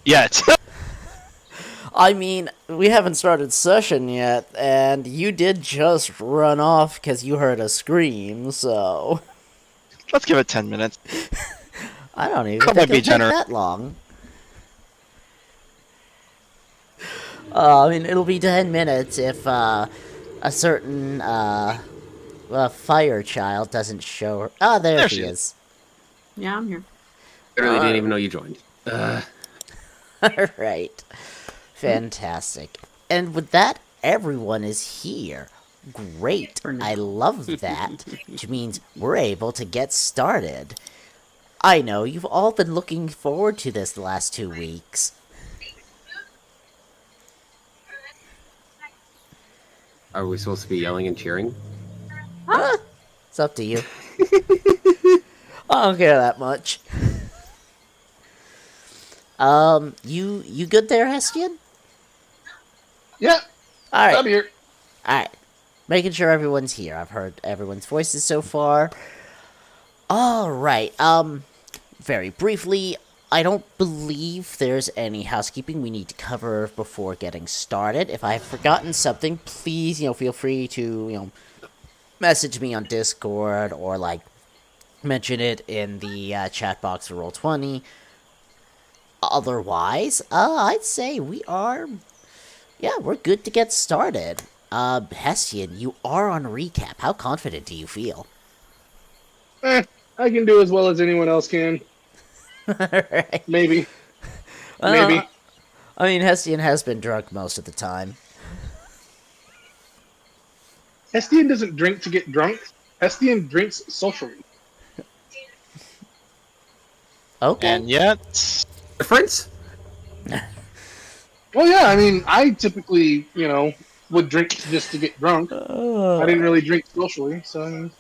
Yet. I mean, we haven't started session yet, and you did just run off because you heard a scream, so... Let's give it 10 minutes. I don't even That think might be it'll take generous. that long. I mean, it'll be 10 minutes if, a certain, fire child doesn't show her... Ah, there she is. Yeah, I'm here. Literally didn't even know you joined. Alright. Fantastic. And with that, everyone is here. Great. I love that. Which means we're able to get started. I know you've all been looking forward to this the last 2 weeks. Are we supposed to be yelling and cheering? It's up to you. I don't care that much. You good there, Hestian? Yeah, Alright. I'm here. Alright. Making sure everyone's here. I've heard everyone's voices so far. Alright, very briefly, I don't believe there's any housekeeping we need to cover before getting started. If I've forgotten something, please, feel free to, message me on Discord or, mention it in the chat box for Roll20. Otherwise, I'd say we're good to get started. Hestian, you are on recap. How confident do you feel? I can do as well as anyone else can. Right. Maybe. Maybe. I mean, Hestian has been drunk most of the time. Hestian doesn't drink to get drunk. Hestian drinks socially. Okay. And yet... Difference? Well, yeah, I mean, I typically, would drink just to get drunk. I didn't really drink socially, so,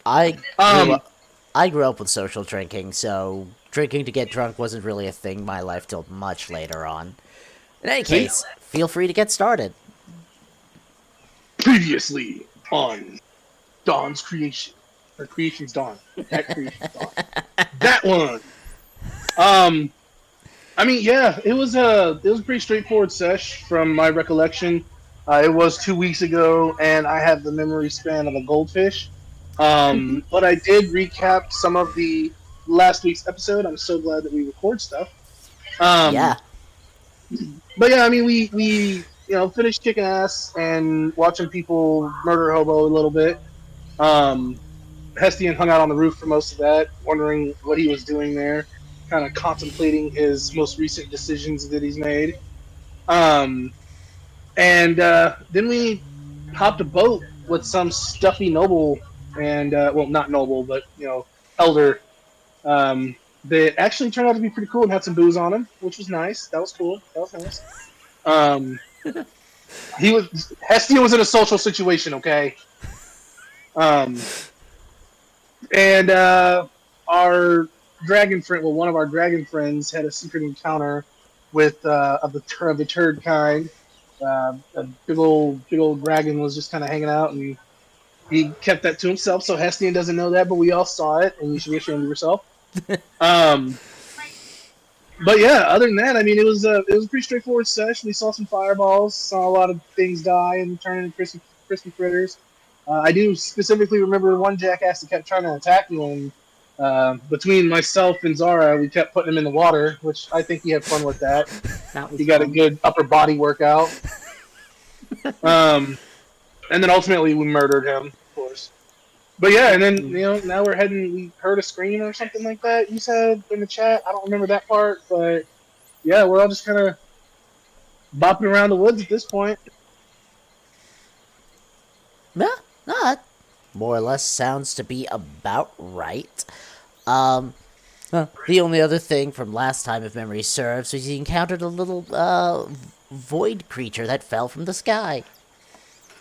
I grew up with social drinking, so drinking to get drunk wasn't really a thing in my life till much later on. In any case, feel free to get started. Previously on Dawn's Creation. Or Creation's Dawn. At Creation's Dawn. That one! I mean, yeah, it was a pretty straightforward sesh from my recollection. It was 2 weeks ago, and I have the memory span of a goldfish. But I did recap some of the last week's episode. I'm so glad that we record stuff. Yeah. But yeah, I mean, we finished kicking ass and watching people murder Hobo a little bit. Hestian hung out on the roof for most of that, wondering what he was doing there, kind of contemplating his most recent decisions that he's made. And then we hopped a boat with some stuffy noble, and well, not noble, but elder. That actually turned out to be pretty cool and had some booze on him, which was nice. That was cool. That was nice. Hestian was in a social situation, okay. And our dragon friend, well, one of our dragon friends had a secret encounter with of the turd kind. A big old dragon was just kind of hanging out, and he kept that to himself. So Hestian doesn't know that, but we all saw it, and you should be ashamed of yourself. But yeah, other than that, I mean, it was a pretty straightforward session. We saw some fireballs, saw a lot of things die and turn into crispy critters. I do specifically remember one jackass that kept trying to attack me, and between myself and Zara, we kept putting him in the water, which I think he had fun with that. He got a good upper body workout. And then ultimately we murdered him, of course. But yeah, and then, now we heard a scream or something like that, you said in the chat. I don't remember that part, but yeah, we're all just kind of bopping around the woods at this point. Yeah, that more or less sounds to be about right. The only other thing from last time, if memory serves, was you encountered a little, void creature that fell from the sky.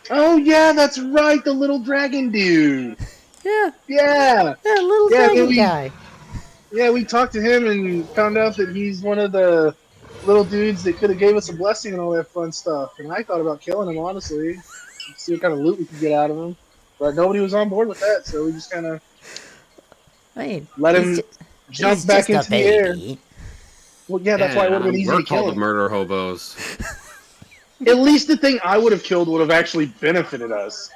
Oh yeah, that's right, the little dragon dude. Yeah, Little dragon guy. Yeah, we talked to him and found out that he's one of the little dudes that could have gave us a blessing and all that fun stuff. And I thought about killing him, honestly. See what kind of loot we could get out of him. But nobody was on board with that, so we just kind of let him jump back into the air. Well, yeah, that's why it would have been easy We're to kill called the him. murder hobos. At least the thing I would have killed would have actually benefited us.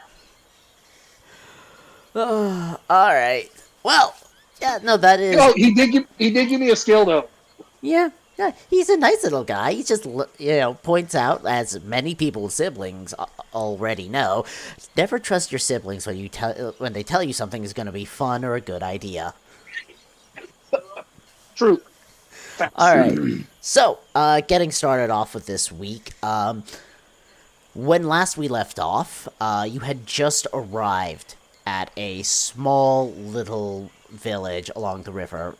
Alright. Well, yeah, no, that is... Oh, he did give me a skill, though. Yeah, he's a nice little guy. He just, points out, as many people's siblings already know, never trust your siblings when they tell you something is going to be fun or a good idea. True. Alright, so, getting started off with this week, when last we left off, you had just arrived at a small little village along the river.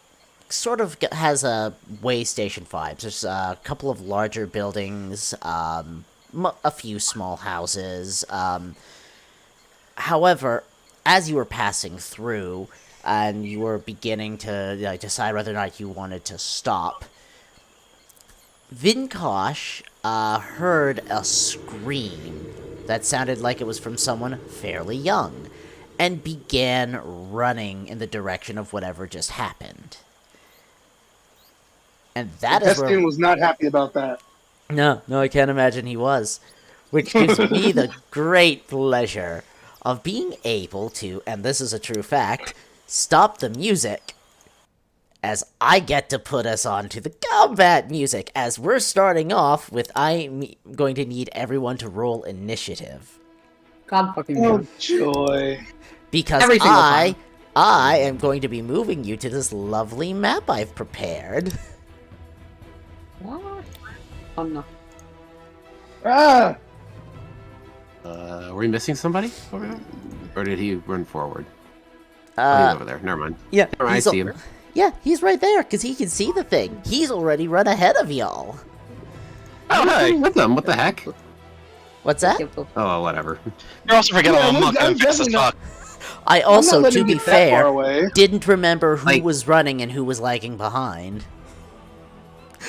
Sort of has a way station vibes. There's a couple of larger buildings, a few small houses. However, as you were passing through, and you were beginning to decide whether or not you wanted to stop, Vinkosh heard a scream that sounded like it was from someone fairly young, and began running in the direction of whatever just happened. And that is where... Basin was not happy about that. No, I can't imagine he was. Which gives me the great pleasure of being able to, and this is a true fact, stop the music, as I get to put us on to the combat music, as we're starting off with I'm going to need everyone to roll initiative. God fucking Oh, damn. joy. Because Every single time. I am going to be moving you to this lovely map I've prepared. What? Oh no. Ah! Were we missing somebody over there? Or did he run forward? Oh, he's over there. Never mind. Yeah, Never mind, I he's see him. Yeah, he's right there, because he can see the thing. He's already run ahead of y'all. Oh, hey. With them. What the heck? What's that? Oh, whatever. You're also forgetting Yeah, I'm I'm gonna fix this definitely not- fuck. I I'm also, not to letting be you get that far fair, away. didn't remember who Like- was running and who was lagging behind.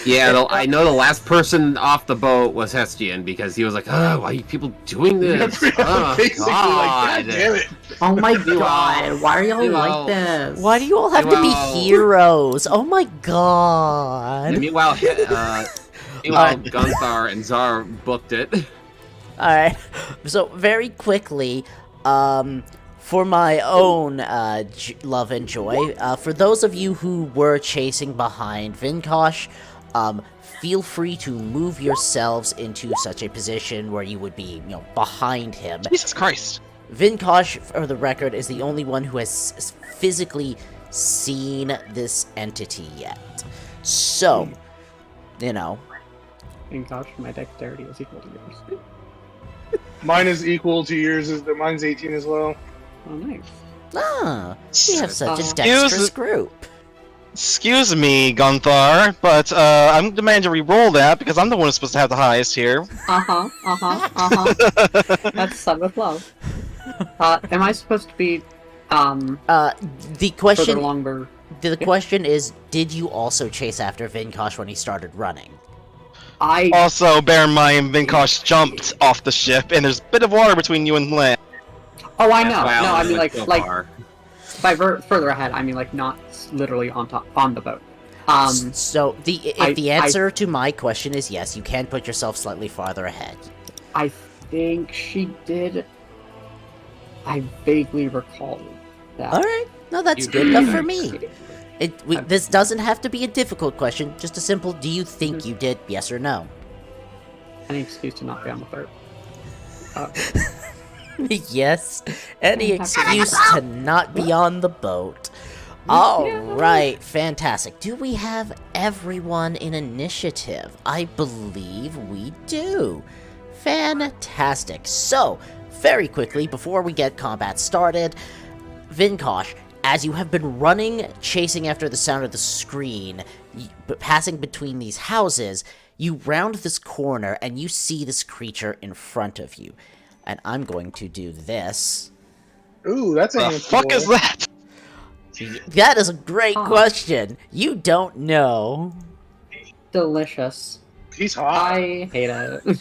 Yeah, I know the last person off the boat was Hestian because he was like, "Oh, why are you people doing this? Oh, Basically, like, God damn it. Oh my god, why are y'all Well, like this? Why do you all have to be Well- heroes? Oh my god. And meanwhile, Gunthar and Zar booked it. Alright, so very quickly, for my own love and joy, for those of you who were chasing behind Vinkosh, feel free to move yourselves into such a position where you would be, behind him. Jesus Christ. Vinkosh, for the record, is the only one who has physically seen this entity yet. So, And gosh, my dexterity is equal to yours. Mine is equal to yours. Mine's 18 as well. Oh nice. We have such a Excuse- dexterous group. Excuse me, Gunthar, but I'm demanding to re-roll that because I'm the one who's supposed to have the highest here. That's said with love. Am I supposed to be, The further question, longer? the question is, did you also chase after Vinkosh when he started running? Also, bear in mind, Vinkosh jumped off the ship, and there's a bit of water between you and land. Oh, I know. That's why No, I mean went like, so like, far. by further ahead, I mean like not literally on the boat. So, if the answer to my question is yes, you can put yourself slightly farther ahead. I think she did. I vaguely recall that. Alright, no, that's You good do enough that. for me. This doesn't have to be a difficult question, just a simple, do you think you did, yes or no? Any excuse to not be on the boat. Yes, any excuse to not be on the boat. Alright, fantastic. Do we have everyone in initiative? I believe we do. Fantastic. So, very quickly, before we get combat started, Vinkosh, as you have been running, chasing after the sound of the screen, passing between these houses, you round this corner and you see this creature in front of you. And I'm going to do this. Ooh, that's a The handful. fuck is that? That is a great question. You don't know. Delicious. He's hot. I hate it.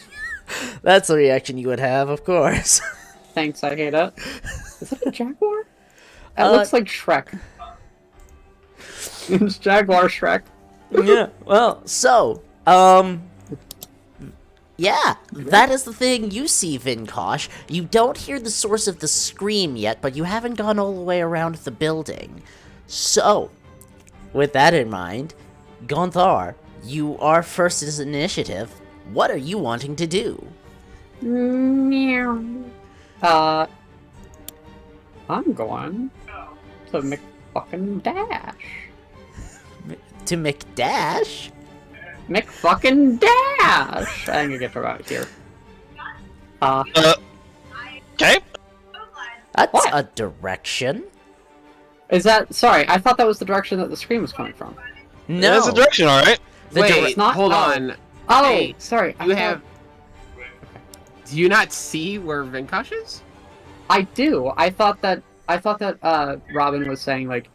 That's the reaction you would have, of course. Thanks, I hate it. Is it a jaguar? It looks like Shrek. It's Jaguar Shrek. Yeah, well, so, yeah, that is the thing you see, Vinkosh. You don't hear the source of the scream yet, but you haven't gone all the way around the building. So, with that in mind, Gonthar, you are first as initiative. What are you wanting to do? I'm going to McFucking dash. To McDash? McFucking dash! I'm gonna get her out of here. Okay. That's What? a direction. Is that... Sorry, I thought that was the direction that the scream was coming from. No. That's a direction, alright. The Wait, it's not- hold oh. on. Oh, Hey, sorry. You have. Do you not see where Vinkosh is? I do. I thought that Robin was saying, like,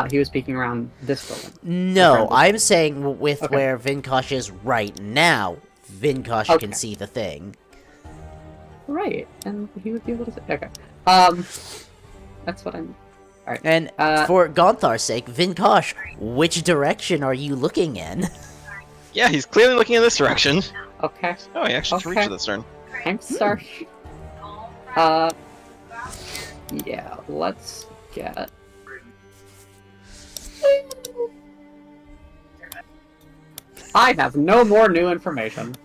he was peeking around this building. No, I'm saying with Okay. where Vinkosh is right now, Vinkosh Okay. can see the thing. Right, and he would be able to say... Okay. That's what I'm... Alright. And for Gonthar's sake, Vinkosh, which direction are you looking in? Yeah, he's clearly looking in this direction. Okay. Oh, he actually Okay. reached this turn. I'm sorry. Yeah, let's get... I have no more new information.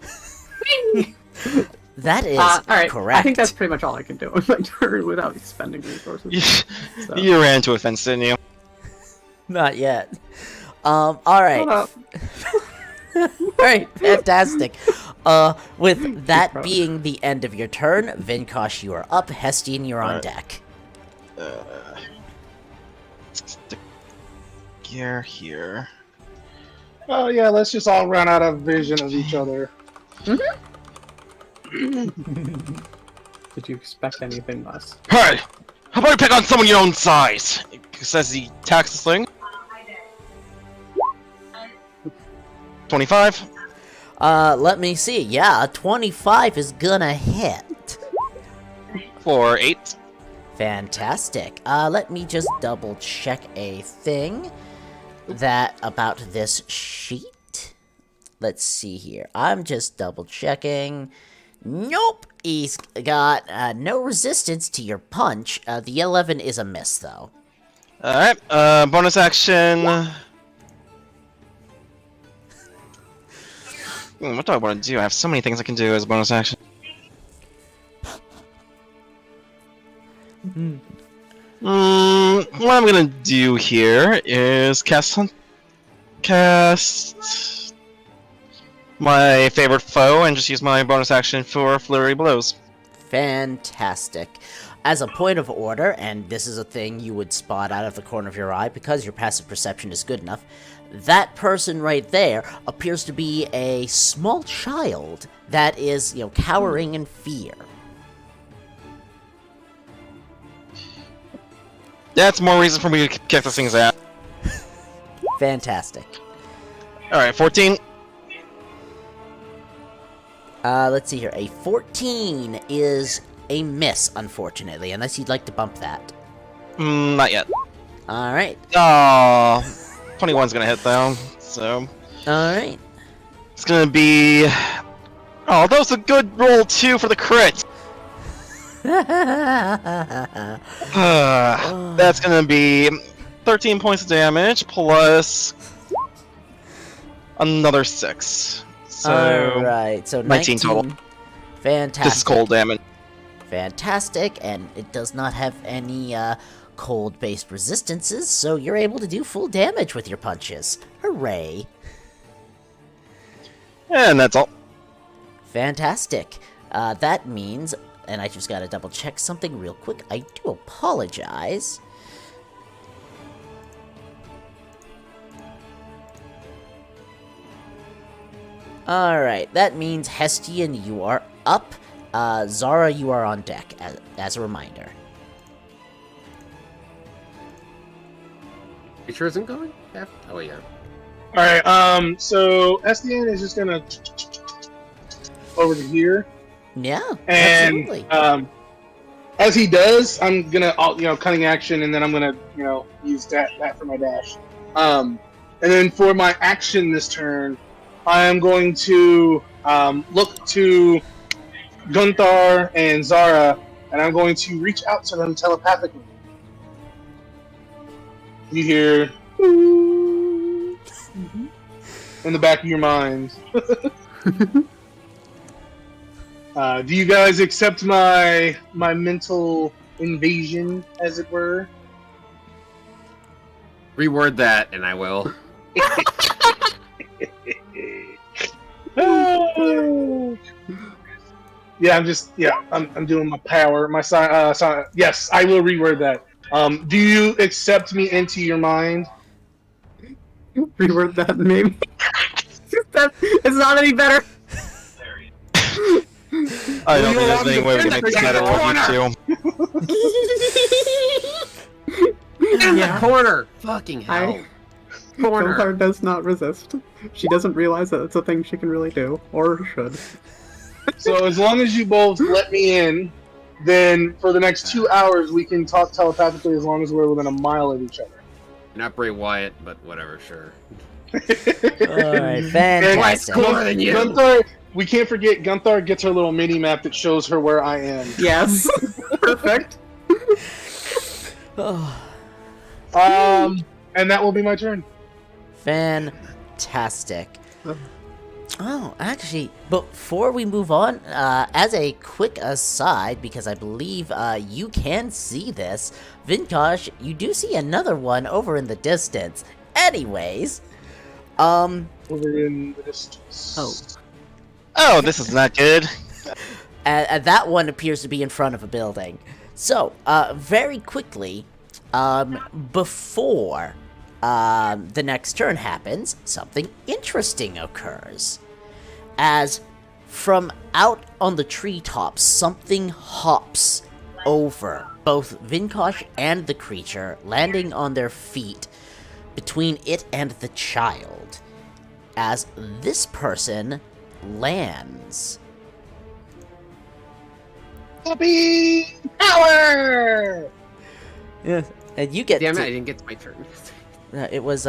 That is Alright, correct. I think that's pretty much all I can do on my turn without expending resources. You, So. you ran into a fence, didn't you? Not yet. Alright. Shut up. Alright, fantastic. With that being the end of your turn, Vinkosh, you are up. Hestian, you're on Alright. deck. Stick gear here. Oh yeah, let's just all run out of vision of each other. Did you expect anything less? Alright, how about you pick on someone your own size? Says he attacks this thing. 25. Let me see. Yeah, a 25 is gonna hit. For 8. Fantastic. Let me just double check a thing about this sheet. Let's see here. I'm just double checking. Nope. He's got no resistance to your punch. The 11 is a miss, though. Alright, bonus action. What do I want to do? I have so many things I can do as a bonus action. What I'm gonna do here is cast my favorite foe and just use my bonus action for flurry blows. Fantastic. As a point of order, and this is a thing you would spot out of the corner of your eye because your passive perception is good enough, that person right there appears to be a small child that is, cowering in fear. That's more reason for me to kick this thing's ass. Fantastic. Alright, 14. Let's see here. A 14 is a miss, unfortunately, unless you'd like to bump that. Not yet. Alright. Oh, 21's gonna hit though, so Alright. it's gonna be. Oh, that was a good roll too for the crit. That's gonna be 13 points of damage plus another 6. So Alright, so 19 total. Fantastic. This is cold damage. Fantastic, and it does not have any cold-based resistances, so you're able to do full damage with your punches. Hooray. And that's all. Fantastic. That means, and I just gotta double check something real quick. I do apologize. Alright, that means Hestian, you are up. Zara, you are on deck, as a reminder. You sure isn't going? Yeah. Oh yeah. Alright, so SDN is just gonna over to here. Yeah, And absolutely. as he does, I'm gonna cutting action, and then I'm gonna use that for my dash. And then for my action this turn, I am going to look to Gunther and Zara, and I'm going to reach out to them telepathically. You hear in the back of your mind. Do you guys accept my mental invasion, as it were? Reword that, and I will. I'm doing my power, my sign. Yes, I will reword that. Do you accept me into your mind? Reword that, maybe. It's not any better. I don't think there's any way we can make this better with you two. In the corner! Fucking hell. Corner. Gunther does not resist. She doesn't realize that it's a thing she can really do, or should. So as long as you both let me in, then for the next 2 hours we can talk telepathically as long as we're within a mile of each other. Not Bray Wyatt, but whatever, sure. Alright, fantastic. Cooler than you. Gunther, we can't forget Gunther gets her little mini map that shows her where I am. Yes. Perfect. And that will be my turn. Fantastic. Oh, actually, before we move on, as a quick aside, because I believe you can see this, Vinkosh, you do see another one over in the distance. Anyways, Over in the distance. Oh, this is not good. that one appears to be in front of a building. So, very quickly, before the next turn happens, something interesting occurs. As from out on the treetops, something hops over both Vinkosh and the creature, landing on their feet between it and the child. As this person lands. Puppy power! Yeah, and you get Damn it, to, I didn't get to my turn. it was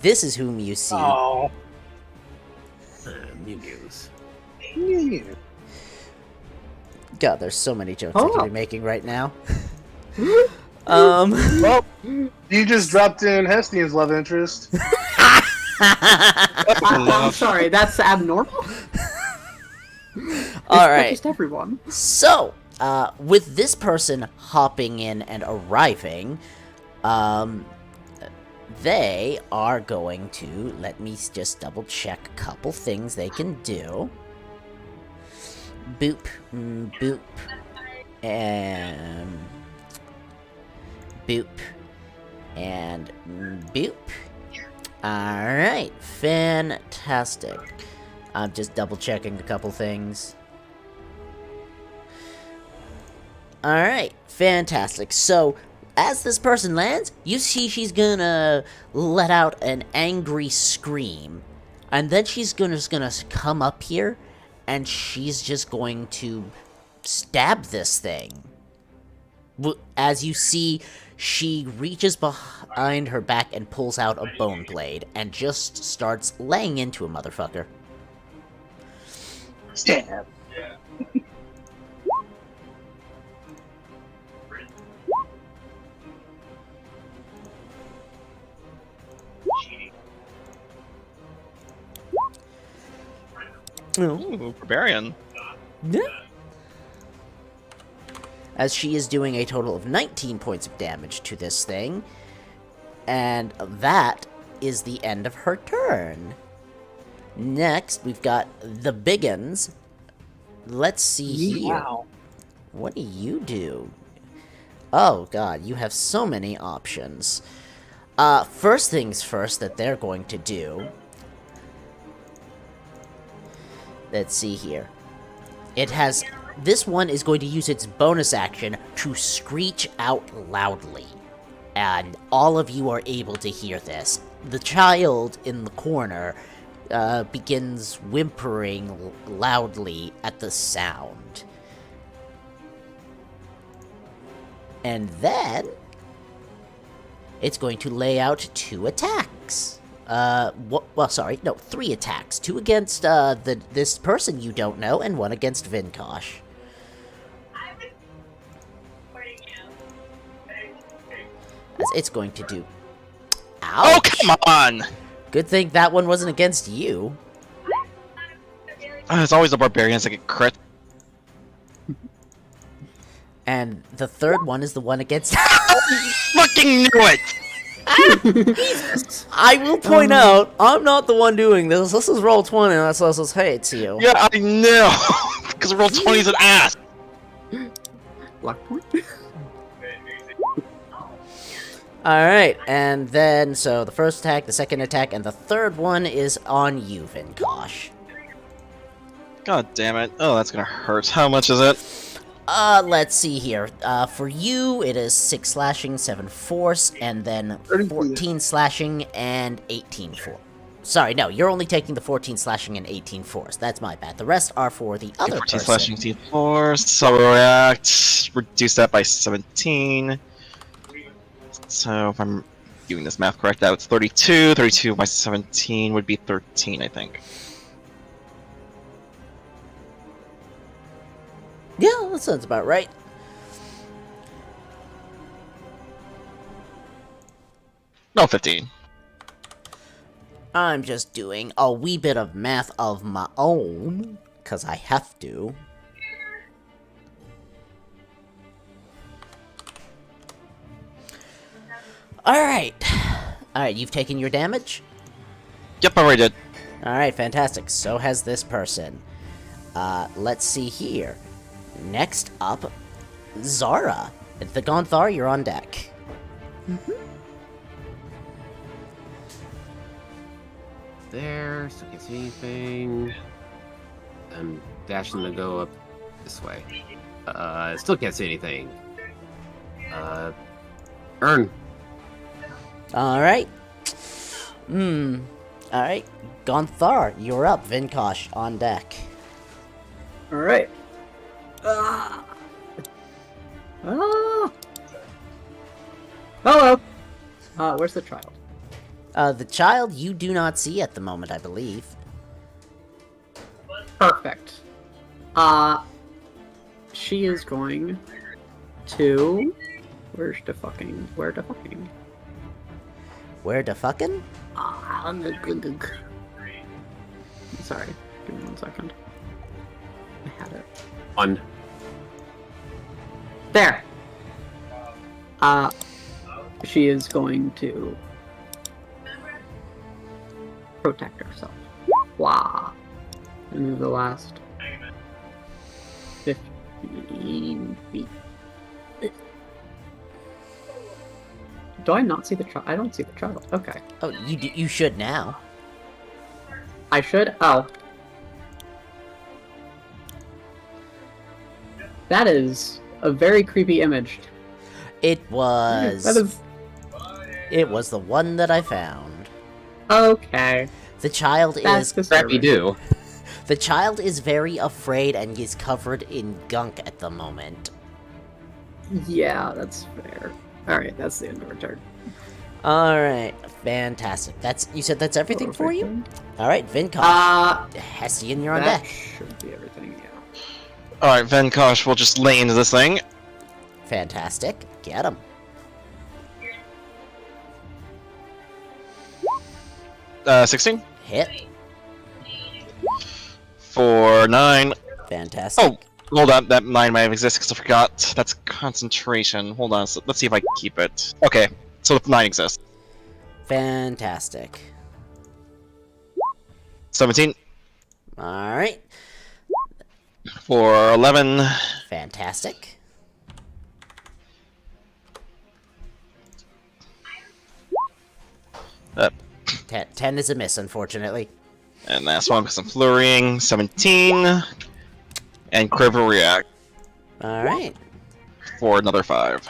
this is whom you see. Oh. New news. God, there's so many jokes I could be making right now. Well, you just dropped in Hestian's love interest. I'm sorry, that's abnormal? Alright. Just everyone. So, with this person hopping in and arriving, they are going to, let me just double check a couple things they can do. Boop, boop, and boop, and boop. Alright, fantastic. I'm just double checking a couple things. Alright, fantastic. So, as this person lands, you see she's gonna let out an angry scream. And then she's just gonna come up here, and she's just going to stab this thing. As you see, she reaches behind her back and pulls out a bone blade, and just starts laying into a motherfucker. Stab. Ooh, barbarian. Yeah. As she is doing a total of 19 points of damage to this thing. And that is the end of her turn. Next, we've got the biggins. Let's see here. Wow. What do you do? Oh god, you have so many options. First things first that they're going to do. Let's see here. This one is going to use its bonus action to screech out loudly. And all of you are able to hear this. The child in the corner begins whimpering loudly at the sound. And then It's going to lay out 2 attacks. Sorry, no, 3 attacks. 2 against this person you don't know, and 1 against Vinkosh. As it's going to do. Ouch! Oh, come on! Good thing that one wasn't against you. It's always the barbarians that get crit. And the third one is the one against. Fucking knew it! I will point out, I'm not the one doing this. This is roll 20, and that's us hates you. Yeah, I know! Because roll 20 is an ass! Luck point. Alright, and then, so the first attack, the second attack, and the third one is on you, Vinkosh. God damn it. Oh, that's gonna hurt. How much is it? Let's see here. For you, it is 6 slashing, 7 force, and then 14 slashing and 18 force. Sorry, no, you're only taking the 14 slashing and 18 force. That's my bad. The rest are for the other 14 person. slashing, 18 force. So we'll react. Reduce that by 17. So if I'm doing this math correct, that was 32. 32 by 17 would be 13, I think. Yeah, that sounds about right. No, 15. I'm just doing a wee bit of math of my own, because I have to. Alright. Alright, you've taken your damage? Yep, I already did. Alright, fantastic. So has this person. Let's see here. Next up, Zara. The Gonthar, you're on deck. There, still can't see anything. I'm dashing to go up this way. Still can't see anything. Earn. Alright. Alright. Gonthar, you're up. Vinkosh, on deck. Alright. Hello! Where's the child? The child you do not see at the moment, I believe. Perfect. She is going to... Where the fucking... Where the fucking? Sorry, give me 1 second. I had it. One. There! She is going to protect herself. Wow. And then the last 15 feet. Do I not see the child? I don't see the child. Okay. Oh, you should now. I should? Oh. That is a very creepy image. It was... That is... It was the one that I found. Okay. The child That's is... disturbing. Crappy do. The child is very afraid and is covered in gunk at the moment. Yeah, that's fair. Alright, that's the end of our turn. Alright, fantastic. You said that's everything for you? Alright, Vinkosh. Hestian, you're on That deck. should be everything, yeah. Alright, Vinkosh will just lay into this thing. Fantastic. Get him. Uh, 16? Hit. For 9. Fantastic. Oh, hold on, that 9 might have existed because I forgot. That's concentration. Hold on, so let's see if I can keep it. Okay, so 9 exists. Fantastic. 17. Alright. For 11. Fantastic. Uh, 10 is a miss, unfortunately. and last one because I'm flurrying. 17. And Critical React Alright. for another 5.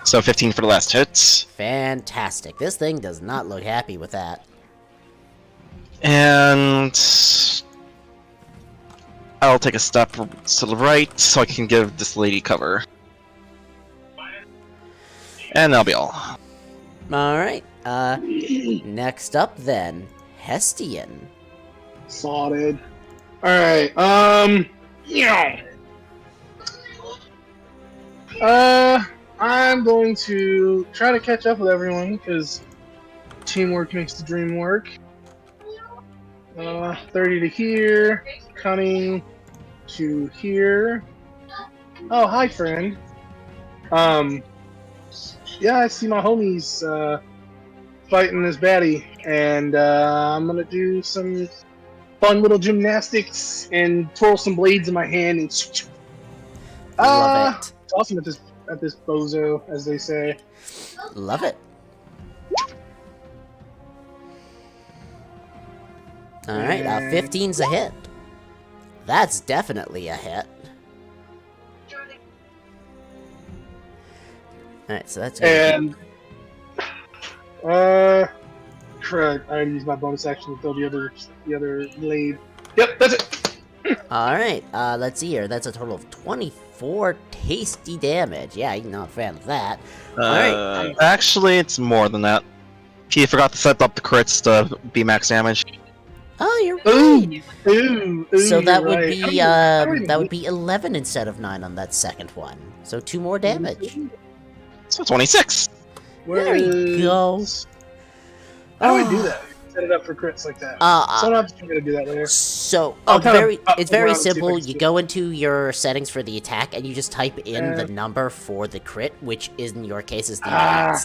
So 15 for the last hit. Fantastic. This thing does not look happy with that. And I'll take a step to the right so I can give this lady cover. And that'll be all. Alright, next up then, Hestian. Sorted. Alright, yeah. I'm going to try to catch up with everyone, because teamwork makes the dream work. 30 to here, cunning to here. Oh, hi, friend. Yeah, I see my homies, fighting this baddie, and, I'm gonna do some fun little gymnastics and twirl some blades in my hand and Love it. toss him at this bozo, as they say. Love it. Alright, 15's a hit. That's definitely a hit. Alright, so that's And crud, I used my bonus action to throw the other blade. Yep, that's it. Alright, let's see here. That's a total of 24 tasty damage. Yeah, you're not a fan of that. Alright. Actually, it's more than that. He forgot to set up the crits to be max damage. Oh, you're Ooh, right. ooh, So that would right. be I don't even that would be 11 instead of 9 on that second one. So 2 more damage. So 26. There you go. How do we do that? Set it up for crits like that. Sometimes I'm gonna do that later. So I'll it's kind of very up it's very around and see if I simple. can You see go into your settings for the attack and you just type in the Yeah. number for the crit, which in your case is the Ah.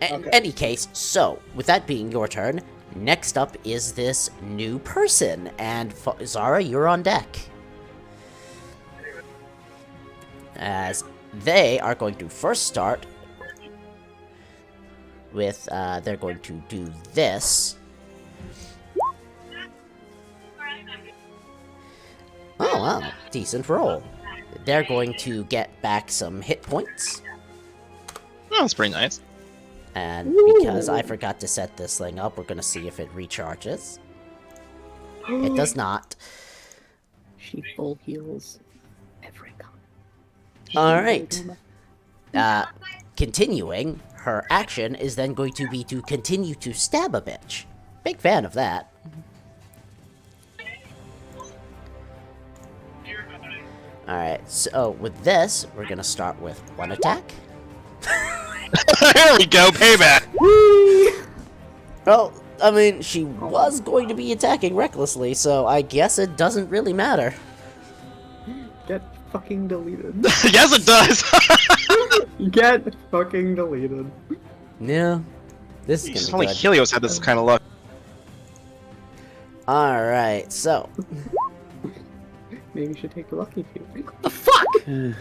In Okay. any case, so with that being your turn, next up is this new person, and Zara, you're on deck. As they are going to first start with, they're going to do this. Oh, wow, decent roll. They're going to get back some hit points. Oh, that's pretty nice. And because I forgot to set this thing up, we're going to see if it recharges. It does not. She full heals every time. Alright. Continuing, her action is then going to be to continue to stab a bitch. Big fan of that. Alright, so with this, we're going to start with one attack. There we go, payback. Well, I mean, she was going to be attacking recklessly, so I guess it doesn't really matter. Get fucking deleted. Yes, it does. Get fucking deleted. Yeah, this is gonna Only be good. Helios had this kind of luck. Alright, so, Maybe you should take the lucky few.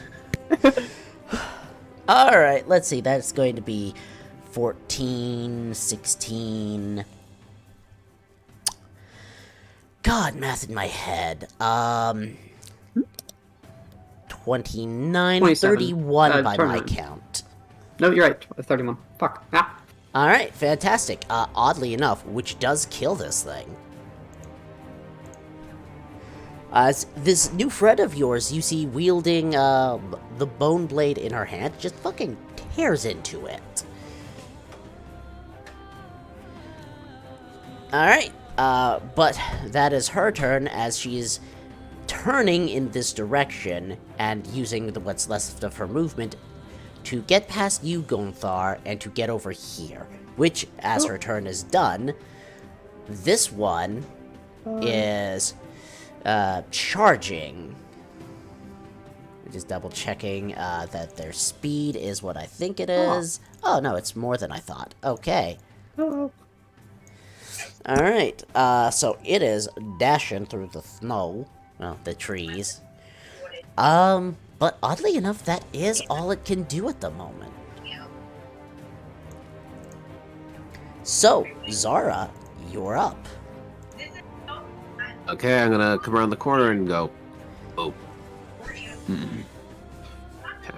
alright, let's see, that's going to be 14, 16... God, math in my head. 29, 27. 31 by my 29. count. No, you're right. 31. Fuck. Ah. Alright, fantastic. Oddly enough, which does kill this thing. As this new friend of yours, you see wielding the bone blade in her hand, just fucking tears into it. Alright, but that is her turn as she's turning in this direction and using what's left of her movement to get past you, Gonthar, and to get over here. Which, as her turn is done, this one is charging. Just double checking that their speed is what I think it is. Oh no, it's more than I thought. Okay. Oh. Alright, so it is dashing through the snow. Well, the trees. But oddly enough, that is all it can do at the moment. So, Zara, you're up. Okay, I'm gonna come around the corner and go. Oh.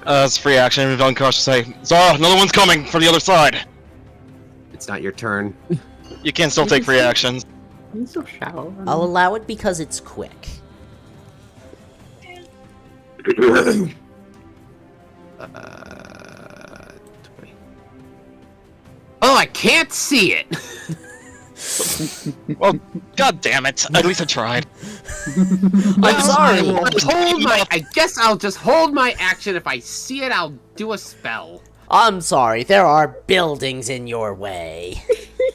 It's free action. Vinkosh say, Zara, another one's coming from the other side. It's not your turn. You can still take free actions. He's so shallow. I'll allow it because it's quick. 20. I can't see it. Well, god damn it! At least I tried. I'm sorry. I guess I'll just hold my action. If I see it, I'll do a spell. I'm sorry, there are buildings in your way.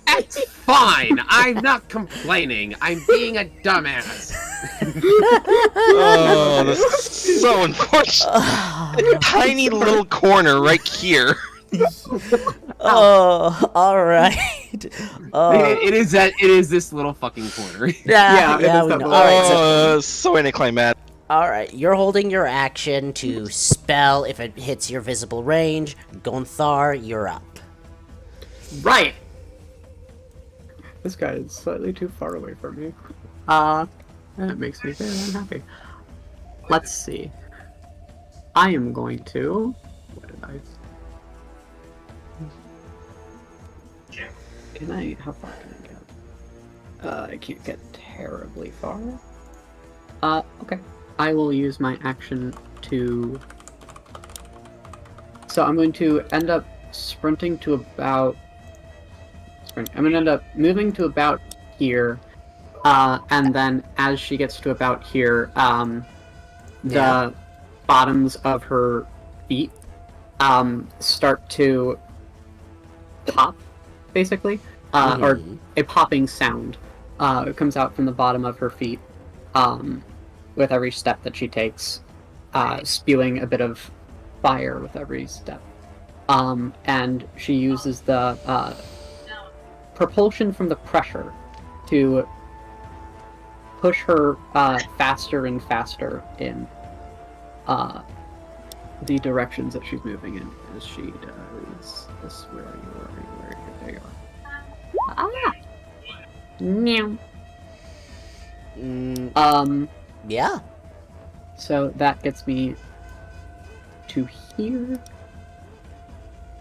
That's fine. I'm not complaining. I'm being a dumbass. Oh, this is so unfortunate. A tiny little corner right here. Oh, alright. It is this little fucking corner. Yeah, it is we that know. little- Alright, so, So anticlimactic. alright, you're holding your action to spell if it hits your visible range. Gonthar, you're up. Right. This guy is slightly too far away from me. That makes me very unhappy. Let's see. I am going to. What did I? Can I? How far can I get? I can't get terribly far. Okay. I will use my action to. So I'm going to end up sprinting to about. I'm going to end up moving to about here, and then as she gets to about here, the bottoms of her feet start to pop, basically, or a popping sound comes out from the bottom of her feet with every step that she takes, spewing a bit of fire with every step. And she uses the propulsion from the pressure to push her faster and faster in the directions that she's moving in, as she does this. Where are you? There you are. Ah! Meow. Yeah. So that gets me to here,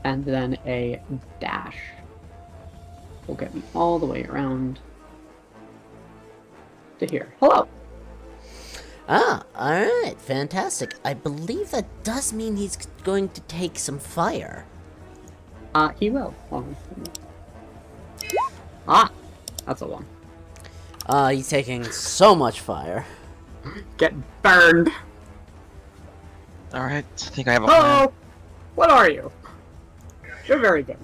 and then a dash will get me all the way around to here. Hello! Ah, alright, fantastic. I believe that does mean he's going to take some fire. He will. Ah! That's a one. He's taking so much fire. Get burned! Alright, I think I have a plan. Hello! What are you? You're very good.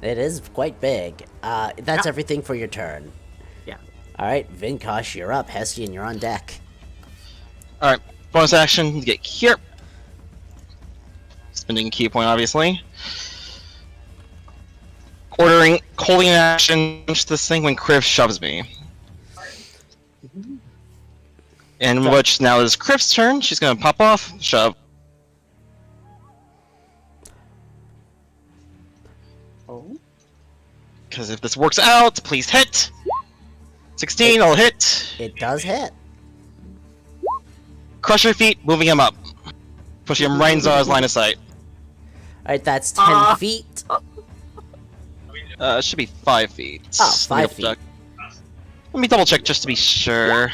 It is quite big. That's everything for your turn. Yeah. Alright, Vinkosh, you're up. Hestian, you're on deck. Alright, bonus action, get here. Spending a key point, obviously. Holding an action to this thing when Kriv shoves me. In which now is Kriv's turn. She's gonna pop off, shove. Oh? Because if this works out, please hit. 16, I'll hit. It does hit. Crush your feet, moving him up. Pushing him right in Zara's line of sight. Alright, that's 10 feet. It should be 5 feet. Oh, 5 feet. Let me double check just to be sure.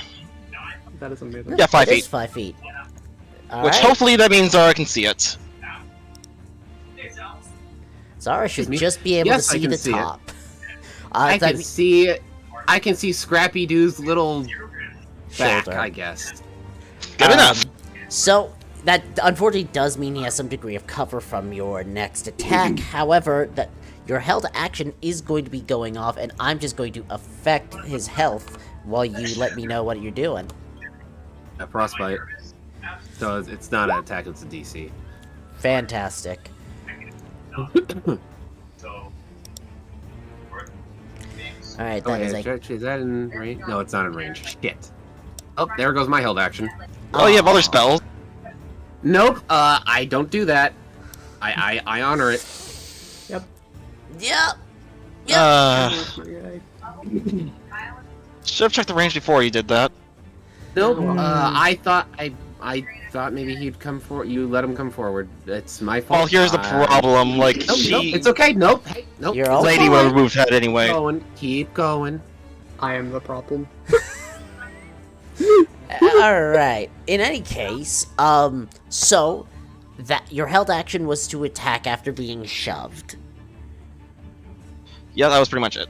That is amazing. Yeah, 5 It is feet. 5 feet. Which Alright. hopefully that means Zara can see it. Zara should me? just be able Yes, to I see can the see it. top. I that can see. I can see Scrappy Doo's little back, shoulder. I guess. Good enough. So, that unfortunately does mean he has some degree of cover from your next attack. However, that your held action is going to be going off, and I'm just going to affect his health while you let me know what you're doing. A frostbite. So it's not an attack; it's a DC. Fantastic. Alright, that is a... Is that in range? No, it's not in range. Shit. Oh, there goes my held action. Oh, you have other Aw. spells. Nope. I don't do that. I honor it. Yep. Should have checked the range before you did that. Nope. I thought maybe he'd come forward. You let him come forward. It's my fault. Well, here's the problem. Like, Nope, she... nope, it's okay. Nope. Hey, nope. You're all Lady would have removed head anyway. Keep going. I am the problem. Alright. In any case, so that your held action was to attack after being shoved. Yeah, that was pretty much it.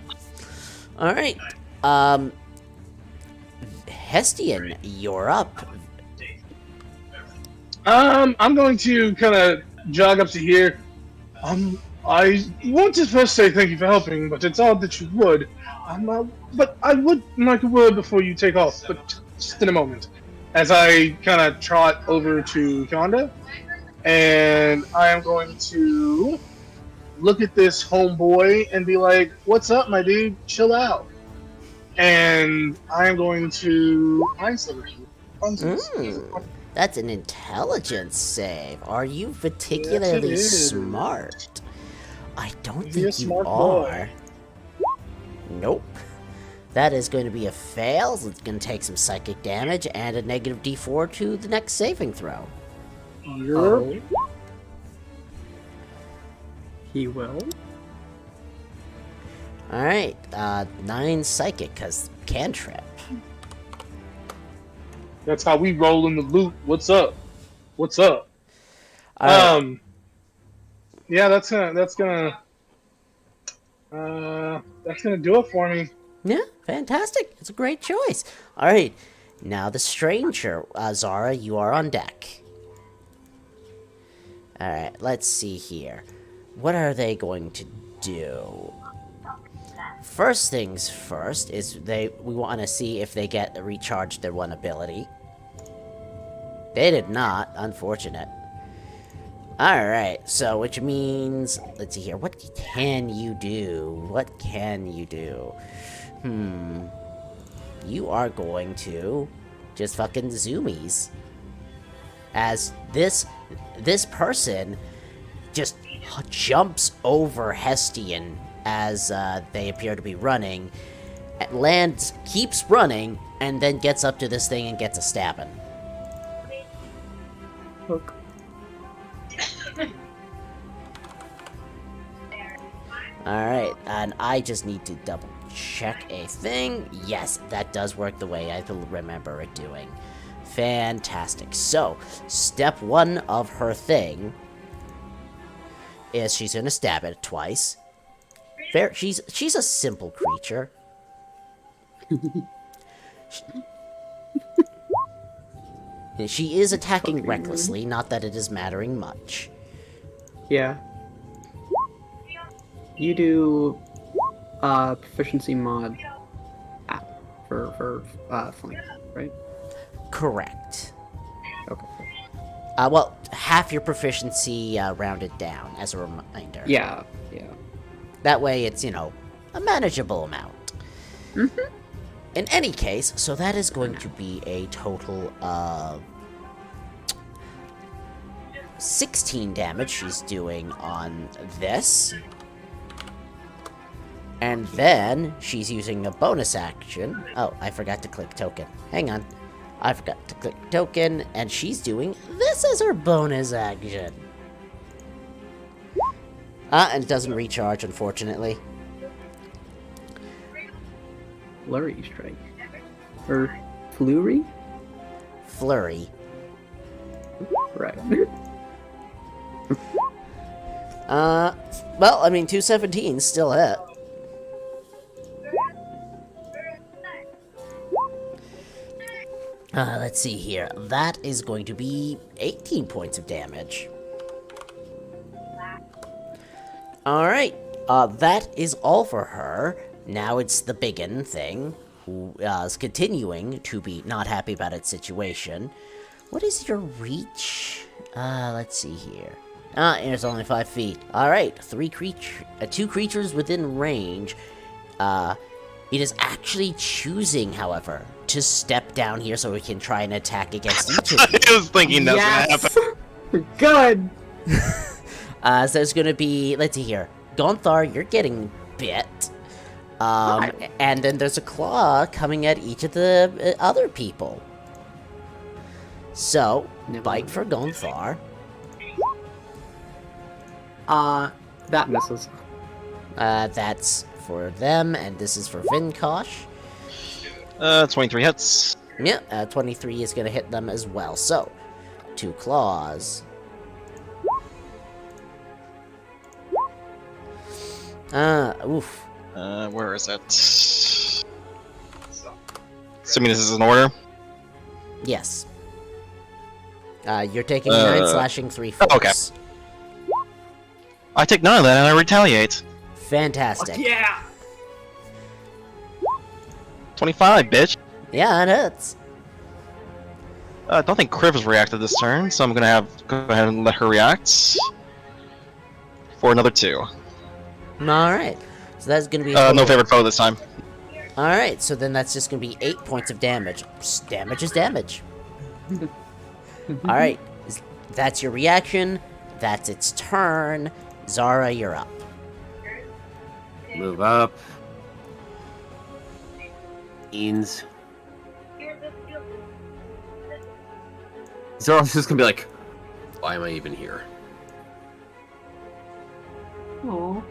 All right. Hestian, you're up. I'm going to kind of jog up to here. I want to first say thank you for helping, but it's odd that you would. But I would like a word before you take off, but just in a moment. As I kind of trot over to Konda, and I am going to look at this homeboy and be like, "What's up, my dude? Chill out." And I am going to isolate you. That's an intelligence save. Are you particularly Yes, it is. smart? I don't Be a think you smart boy. are. Nope. That is going to be a fail, so it's going to take some psychic damage and a negative d4 to the next saving throw. You're He will. Alright, 9 psychic, because cantrip. That's how we roll in the loop. What's up? What's up? Alright, Yeah, that's gonna do it for me. yeah, fantastic. It's a great choice. Alright, now the stranger. Zara, you are on deck. Alright, let's see here. What are they going to do? First things first is we want to see if they get recharged their one ability. They did not, unfortunate. Alright, so which means, let's see here, what can you do? What can you do? You are going to just fucking zoomies. As this person just jumps over Hestian as they appear to be running, lands, keeps running, and then gets up to this thing and gets a stabbing. Hook. Alright, and I just need to double check a thing. Yes, that does work the way I remember it doing. Fantastic. So, step 1 of her thing is she's gonna stab it twice. She's a simple creature. She is attacking recklessly, not that it is mattering much. Yeah. You do proficiency mod for flank, right? Correct. Okay. Well, half your proficiency rounded down, as a reminder. Yeah. That way it's, a manageable amount. In any case, so that is going to be a total of 16 damage she's doing on this. And then she's using a bonus action. Oh, I forgot to click token. Hang on. I forgot to click token, and she's doing this as her bonus action. And it doesn't recharge, unfortunately. Flurry strike. Or flurry? Flurry. Right. Well, I mean, 217 still hit. Let's see here. That is going to be 18 points of damage. Alright, that is all for her. Now it's the biggin thing, who is continuing to be not happy about its situation. What is your reach? Let's see here. It's only 5 feet. Alright, two creatures within range. It is actually choosing, however, to step down here so we can try and attack against each of you. I was thinking that's gonna happen. Good! So there's gonna be, let's see here. Gonthar, you're getting bit. And then there's a claw coming at each of the other people. So, bite for Gonthar. That misses. That's for them, and this is for Vinkosh. 23 hits. Yeah, 23 is gonna hit them as well. So, 2 claws. Oof. Where is it? Assuming this is in order. Yes. You're taking 9 slashing, 3 force. okay. I take none of that and I retaliate. Fantastic. Yeah. 25, bitch. Yeah, it hits. I don't think Kriv has reacted this turn, so I'm gonna go ahead and let her react for another 2. Alright. So that's gonna be... No favorite foe this time. Alright, so then that's just gonna be 8 points of damage. Damage is damage. Alright, that's your reaction. That's its turn. Zara, you're up. Move up. Beans. Zoro's just gonna be like, why am I even here? Aww.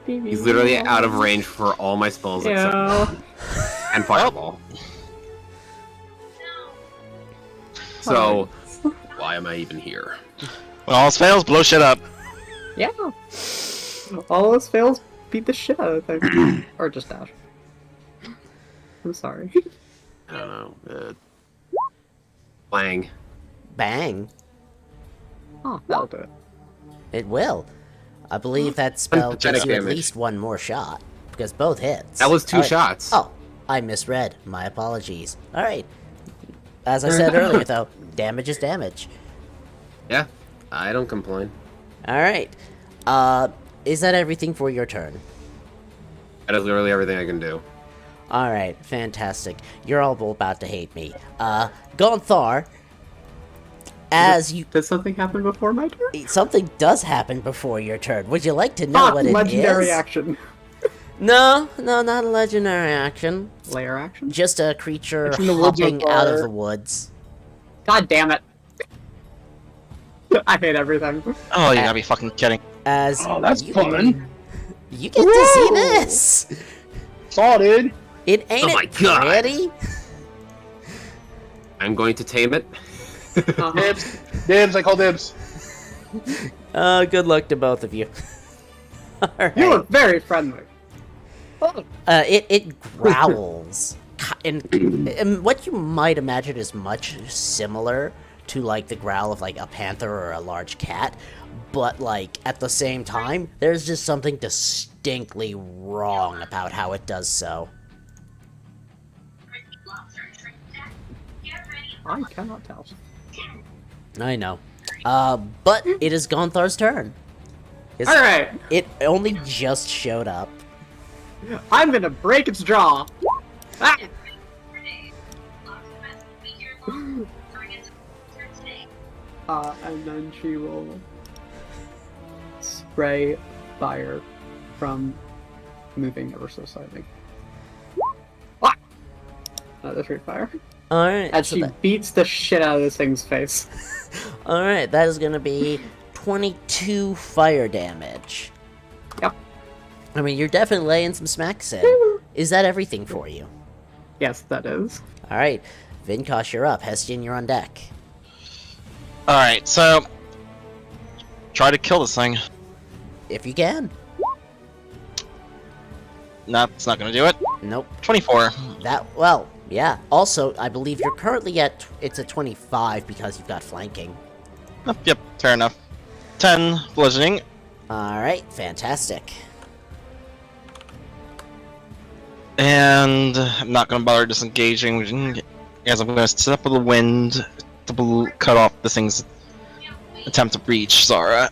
He's literally out of range for all my spells except and fireball. So, why am I even here? When all else fails, blow shit up. Yeah. All those fails beat the shit out of things. Or just dash. I'm sorry. I don't know. Bang. Bang. Oh, that'll do it. It will. I believe that spell gives Pathetic you at damage. least 1 more shot. Because both hits. That was 2 Alright. shots. Oh, I misread. My apologies. Alright. As I said earlier, though, damage is damage. Yeah, I don't complain. Alright. Is that everything for your turn? That is literally everything I can do. Alright, fantastic. You're all about to hate me. Gonthar, as you... Did something happen before my turn? Something does happen before your turn. Would you like to know what it is? Legendary action. No, not a legendary action. Layer action? Just a creature It's in the woods hopping on out of fire. the woods. God damn it. I hate everything. Oh, you gotta be fucking kidding. As Oh, that's you, fun. You get to see this. Saw, dude. It ain't Oh my it God. pretty? I'm going to tame it. Dibs. Dibs, I call dibs. Good luck to both of you. Alright. You were very friendly. Oh, It growls. And what you might imagine is much similar to, like, the growl of, like, a panther or a large cat. But, like, at the same time, there's just something distinctly wrong about how it does so. I cannot tell. I know. But it is Gonthar's turn. Alright, It only just showed up. I'm gonna break its jaw. Ah! And then she will spray fire from moving ever so slightly. Ah! That's free fire. Alright, And so she beats the shit out of this thing's face. alright, that is gonna be 22 fire damage. Yep. I mean, you're definitely laying some smacks in. Is that everything for you? Yes, that is. Alright, Vinkosh, you're up. Hestian, you're on deck. Alright, so... Try to kill this thing. If you can. Nah, it's not gonna do it. Nope. 24. Well, yeah. Also, I believe you're currently at, it's a 25 because you've got flanking. Oh, yep, fair enough. 10 bludgeoning. Alright, fantastic. And I'm not gonna bother disengaging, as I'm gonna step with the wind to cut off this thing's attempt to reach Zara.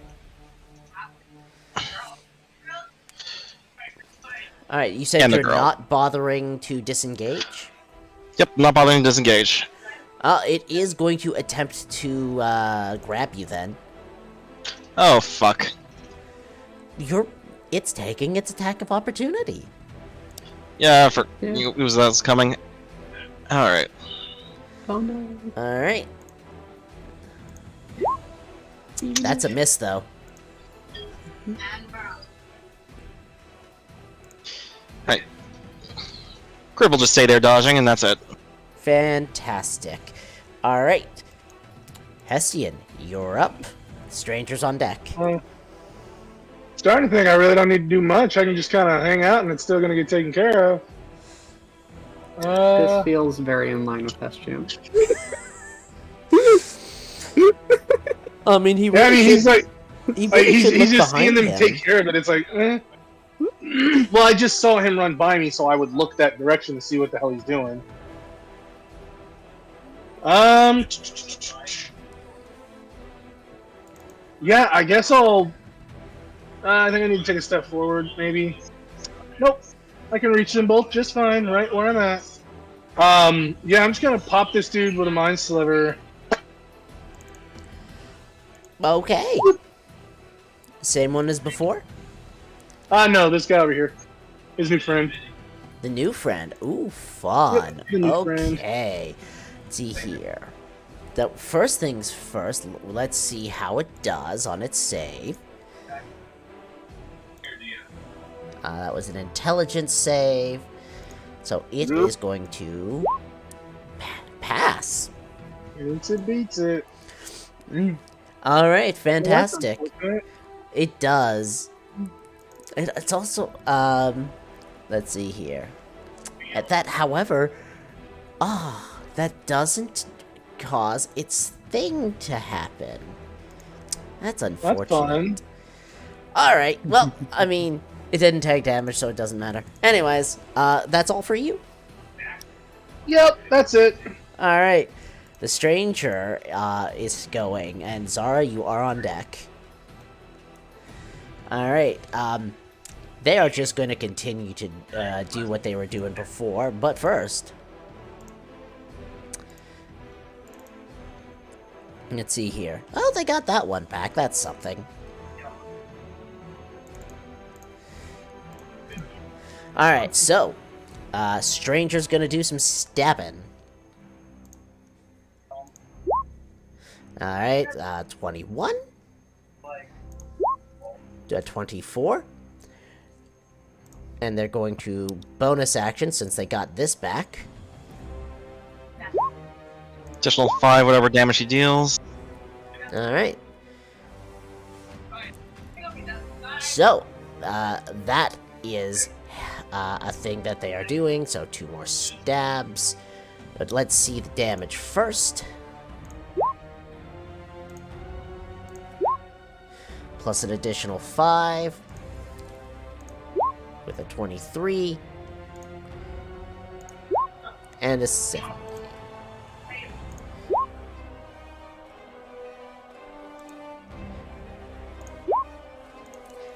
Alright, you said And the you're girl. not bothering to disengage? Yep, not bothering to disengage. It is going to attempt to, grab you then. Oh, fuck. It's taking its attack of opportunity. Yeah, Yeah. it was that was coming. Alright. Oh no. Alright. That's a miss, though. Right. Crib will just stay there dodging, and that's it. Fantastic. Alright. Hestian, you're up. Strangers on deck. Starting to think I really don't need to do much. I can just kind of hang out and it's still going to get taken care of. This feels very in line with SGM. I mean, Yeah, I mean, he's like, he really should he's look just seeing behind them him. take care of it. It's like, eh. Well, I just saw him run by me, so I would look that direction to see what the hell he's doing. Yeah, I guess I'll. I think I need to take a step forward, maybe. Nope, I can reach them both just fine, right where I'm at. Yeah, I'm just gonna pop this dude with a mind sliver. Okay. Same one as before? No, this guy over here, his new friend. The new friend. Ooh, fun. Yep, the new friend. Okay. Let's see here. The first things first, let's see how it does on its save. That was an intelligence save. So it is going to pass. It beats it. Alright, fantastic. Well, that's unfortunate. It does. It's also, let's see here. At that, however, that doesn't cause its thing to happen. That's unfortunate. That's fine. Alright, well, I mean, it didn't take damage, so it doesn't matter. Anyways, that's all for you? Yep, that's it. Alright. The stranger is going, and Zara, you are on deck. Alright, they are just going to continue to do what they were doing before, but first... Let's see here. Oh, they got that one back. That's something. Alright, so... Stranger's gonna do some stabbing. Alright, 21. 24. And they're going to bonus action since they got this back. Additional 5, whatever damage he deals. Alright. So, that is a thing that they are doing, so 2 more stabs. But let's see the damage first. Plus an additional 5. With a 23. And a 7.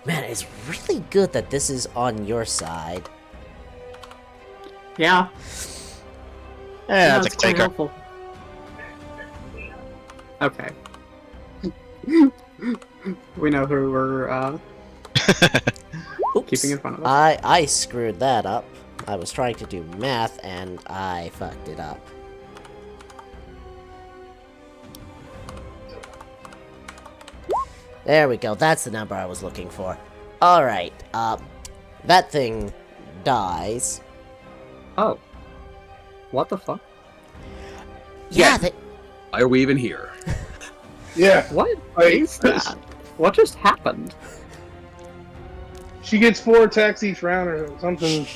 Man, it's really good that this is on your side. Yeah. Yeah, that's that's a quite taker. helpful. Okay. We know who we're Oops. keeping in front of us. I screwed that up. I was trying to do math and I fucked it up. There we go. That's the number I was looking for. Alright, that thing dies. Oh. What the fuck? Yeah, Why are we even here? Yeah, What Like, is that? What just happened? she gets 4 attacks each round or something.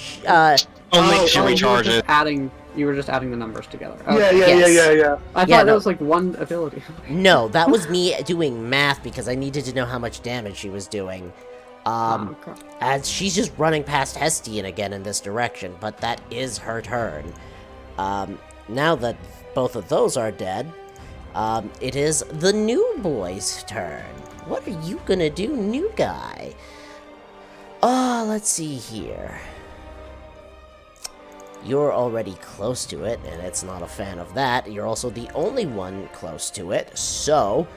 Only she you were recharges. just adding. You were just adding the numbers together. Yeah, Okay. yeah. I thought Yeah, that no. was like one ability. no, that was me doing math because I needed to know how much damage she was doing. Oh, okay. As she's just running past Hestian again in this direction, but that is her turn. Now that both of those are dead, it is the new boy's turn. What are you gonna do, new guy? Oh, let's see here. You're already close to it, and it's not a fan of that. You're also the only one close to it, so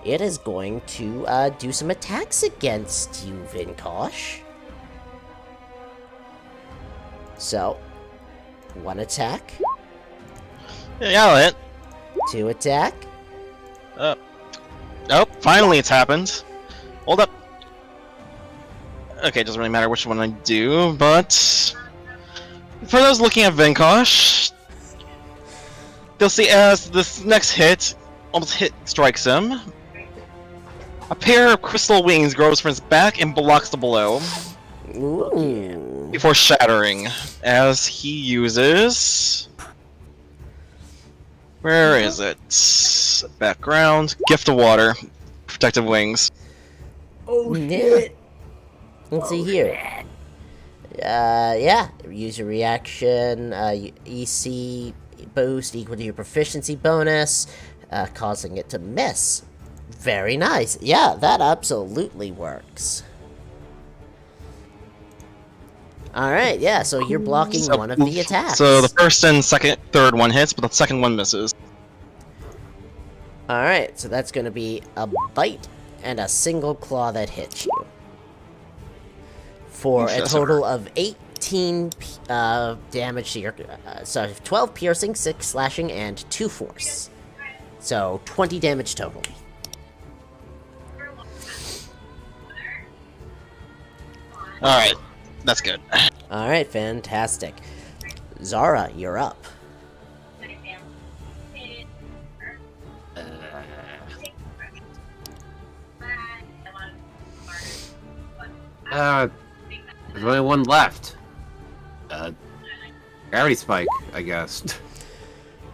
it is going to do some attacks against you, Vinkosh. So, 1 attack, Yeah, I'll hit. 2 attack, Oh, finally it's happened. Hold up. Okay, it doesn't really matter which one I do, but... For those looking at Vinkosh, they'll see as this next hit almost strikes him. A pair of crystal wings grows from its back and blocks the blow Ooh. before shattering as he uses. Where is it? Background. Gift of water. Protective wings. Oh shit! Let's see here. Yeah. Use your reaction. EC boost equal to your proficiency bonus, causing it to miss. Very nice. Yeah, that absolutely works. Alright, yeah, so you're blocking one of the attacks. So the first and third one hits, but the second one misses. Alright, so that's going to be a bite and a single claw that hits you. For a total of 18 damage to your... sorry, 12 piercing, 6 slashing, and 2 force. So, 20 damage total. Alright, that's good. Alright, fantastic. Zara, you're up. There's only one left. Gravity spike, I guess.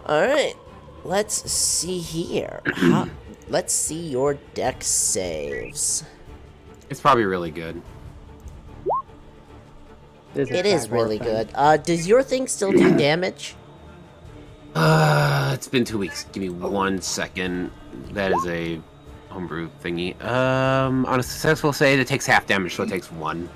Alright, let's see here. Let's see your dex saves. It's probably really good. It is really good. Does your thing still do damage? It's been 2 weeks. Give me 1 second. That is a homebrew thingy. On a successful save, it takes half damage, so it takes 1.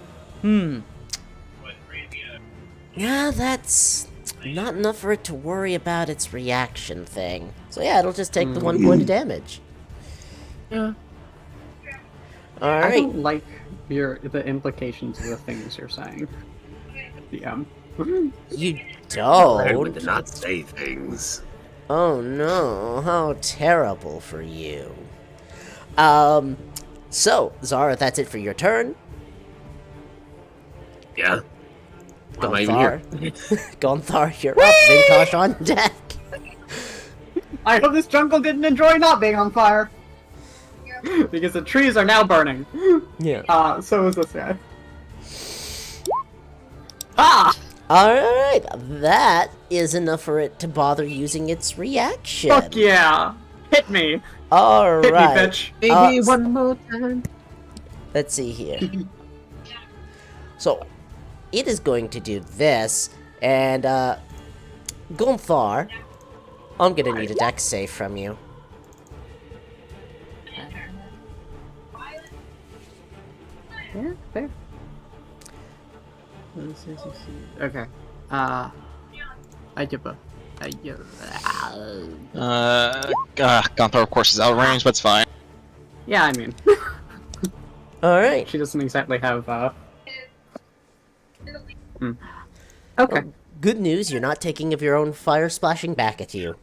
Yeah, that's not enough for it to worry about its reaction thing. So yeah, it'll just take the 1 point of damage. Yeah. I Alright. don't like the implications of the things you're saying. Yeah. You I would don't? not say things. Oh no, how terrible for you. So, Zara, that's it for your turn. Yeah. Why am I even here? Gonthar, you're up. Vinkosh on deck. I hope this jungle didn't enjoy not being on fire. Because the trees are now burning. Yeah. So is this guy. Ah! Alright, that is enough for it to bother using its reaction. Fuck yeah! Hit me! Alright. Hit me, bitch! Maybe one more time. Let's see here. So, it is going to do this, and, Gonthar, I'm gonna need a dex save from you. Yeah, fair. Okay. Gonthar, of course, is out of range, but it's fine. Yeah, I mean, Alright. she doesn't exactly have, Okay. Good news, you're not taking of your own fire splashing back at you.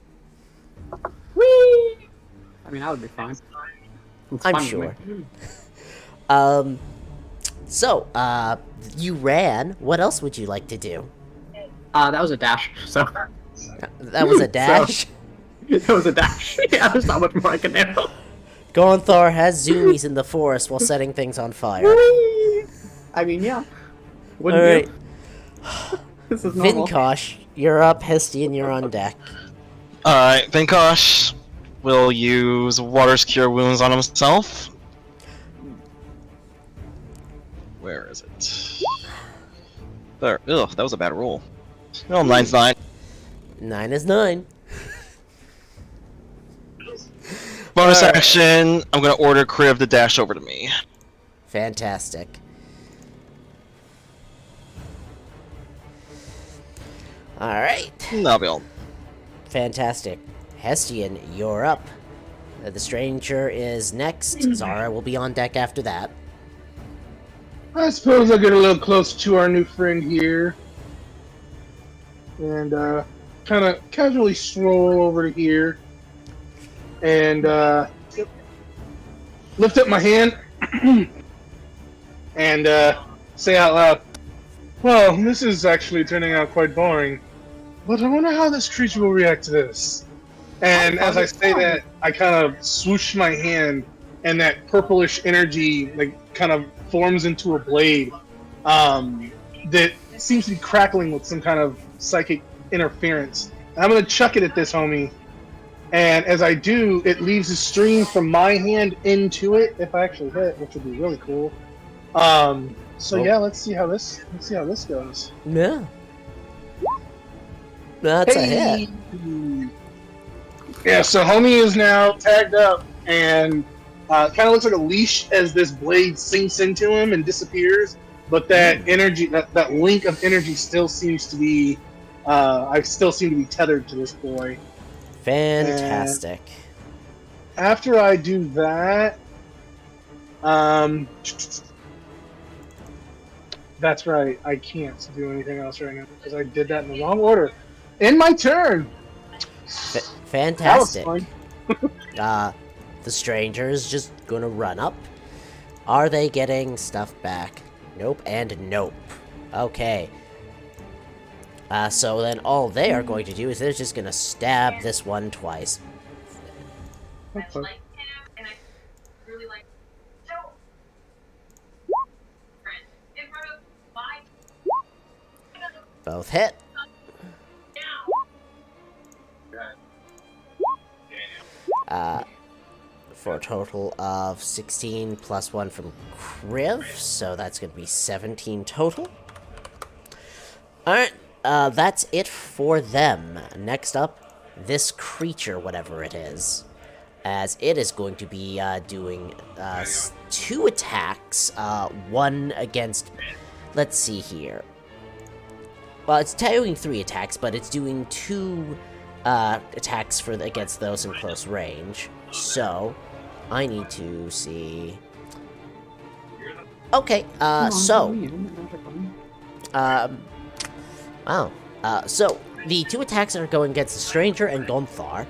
Whee! I mean, that would be fine. It's I'm fine with sure. me. So, you ran. What else would you like to do? That was a dash, so... That was a dash? That was a dash. Yeah, there's not much more I can do. Gonthar has zoomies in the forest while setting things on fire. Whee! I mean, yeah. Wouldn't Alright. you? This is normal. Vinkosh, you're up. Hestian, you're on deck. Alright, Vinkosh will use Water's Cure Wounds on himself. Where is it? There. Ugh, that was a bad roll. Well, 9's 9. 9 is 9. Bonus action, I'm gonna order Kriv to dash over to me. Fantastic. Alright. That'll be all. Fantastic. Hestian, you're up. The stranger is next. Zara will be on deck after that. I suppose I'll get a little closer to our new friend here. And, kind of casually stroll over to here. And, lift up my hand. And, say out loud, well, this is actually turning out quite boring. But I wonder how this creature will react to this. And as I say that, I kind of swoosh my hand and that purplish energy like kind of forms into a blade that seems to be crackling with some kind of psychic interference. And I'm gonna chuck it at this homie, and as I do, it leaves a stream from my hand into it. If I actually hit, which would be really cool. So yeah, let's see how this goes. Yeah. That's a hit. Yeah, so homie is now tagged up, and kind of looks like a leash as this blade sinks into him and disappears. But that energy, that link of energy, still seems to be. I still seem to be tethered to this boy. Fantastic. And after I do that, that's right. I can't do anything else right now because I did that in the wrong order. In my turn. Fantastic. That was fun. The stranger is just gonna run up. Are they getting stuff back? Nope and nope. Okay. So then all they are going to do is they're just gonna stab this one twice. Okay. Both hit. For a total of 16 plus 1 from Kriv, so that's going to be 17 total. Alright, that's it for them. Next up, this creature, whatever it is. As it is going to be doing 2 attacks, one against... Let's see here. Well, it's doing 3 attacks, but it's doing 2 attacks against those in close range. So, I need to see... Okay, wow. So, the 2 attacks are going against the Stranger and Gonthar.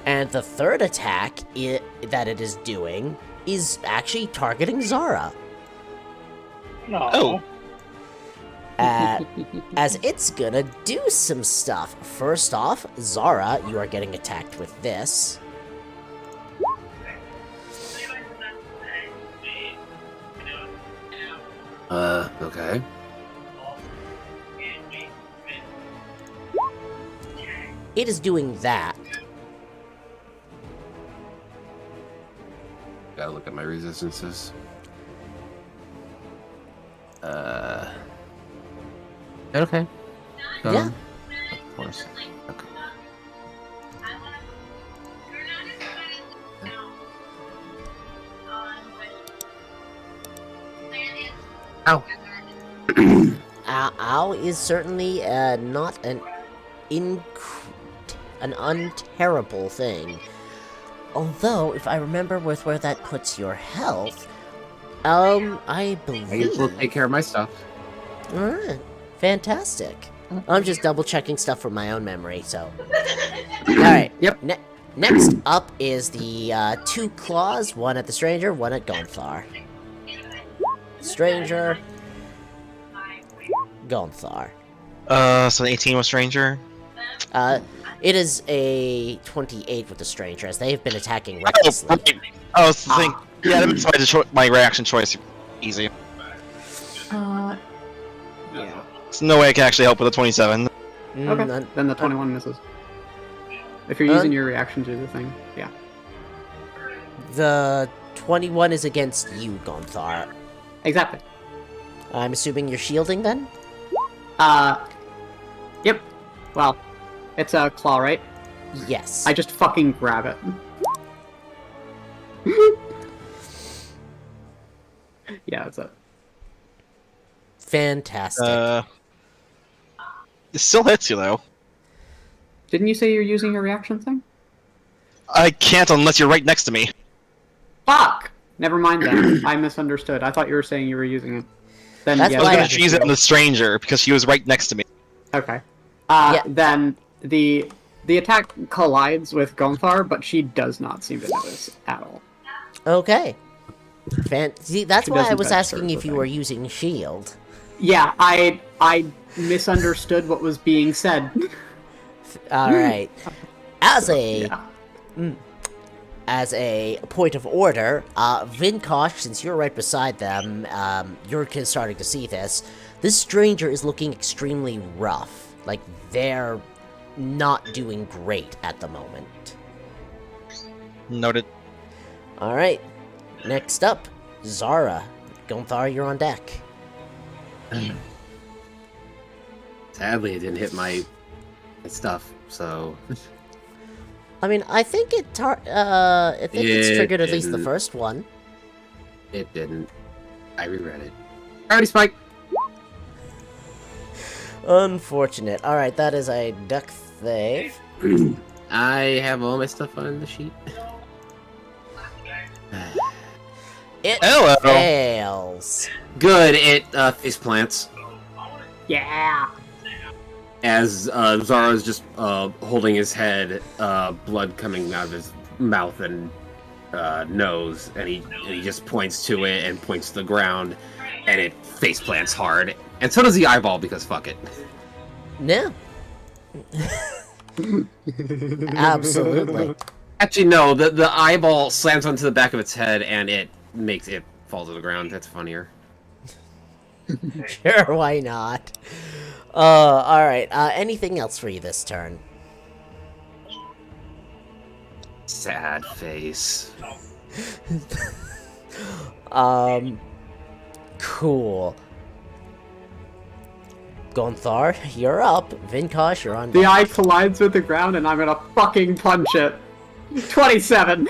And the 3rd attack that it is doing is actually targeting Zara. No. Oh. As it's gonna do some stuff. First off, Zara, you are getting attacked with this. Okay. It is doing that. Gotta look at my resistances. Okay. Yeah. Of course. Okay. Ow. Ow is certainly not an unterrible thing. Although, if I remember with where that puts your health, I believe... I will take care of my stuff. Alright. Fantastic. I'm just double checking stuff from my own memory, so... Alright. Yep. Next up is the 2 claws, one at the Stranger, one at Gonthar. Stranger... Gonthar. So 18 was Stranger? It is a 28 with the Stranger, as they have been attacking recklessly. Oh, right. I was thinking... Yeah, that makes my reaction choice easy. Yeah. There's no way I can actually help with a 27. Okay. Then the 21 misses. If you're using your reaction to the thing, yeah. The 21 is against you, Gonthar. Exactly. I'm assuming you're shielding, then? Yep. Well, it's a claw, right? Yes. I just fucking grab it. Yeah, that's it. Fantastic. It still hits you, though. Didn't you say you're using your reaction thing? I can't unless you're right next to me. Fuck! Never mind then. I misunderstood. I thought you were saying you were using it. Then That's yes, I was why gonna I use it on the Stranger, because she was right next to me. Okay. Yeah. Then the attack collides with Gonthar, but she does not seem to notice at all. Okay. See, that's She why I doesn't was touch asking her, if you okay. were using shield. Yeah, I misunderstood what was being said. Alright. As a... Yeah. as a point of order, Vinkosh, since you're right beside them, you're starting to see this. This stranger is looking extremely rough. Like, they're not doing great at the moment. Noted. Alright, next up, Zara. Gonthar, you're on deck. Sadly, it didn't hit my stuff, so... I mean, I think it's triggered at least the didn't. first one. It didn't. I reread it. Alrighty, Spike! Unfortunate. Alright, that is a duck save. I have all my stuff on the sheet. It Hello. fails. Good, it face plants. Yeah. As Zara's just holding his head, blood coming out of his mouth and nose, and he just points to it and points to the ground, and it face plants hard. And so does the eyeball, because fuck it. No. Absolutely. Actually, no, the eyeball slams onto the back of its head, and it makes it fall to the ground. That's funnier. Sure, why not? Alright, anything else for you this turn? Sad face. Cool. Gonthar, you're up. Vinkosh, you're on The deck. eye collides with the ground, and I'm gonna fucking punch it. 27.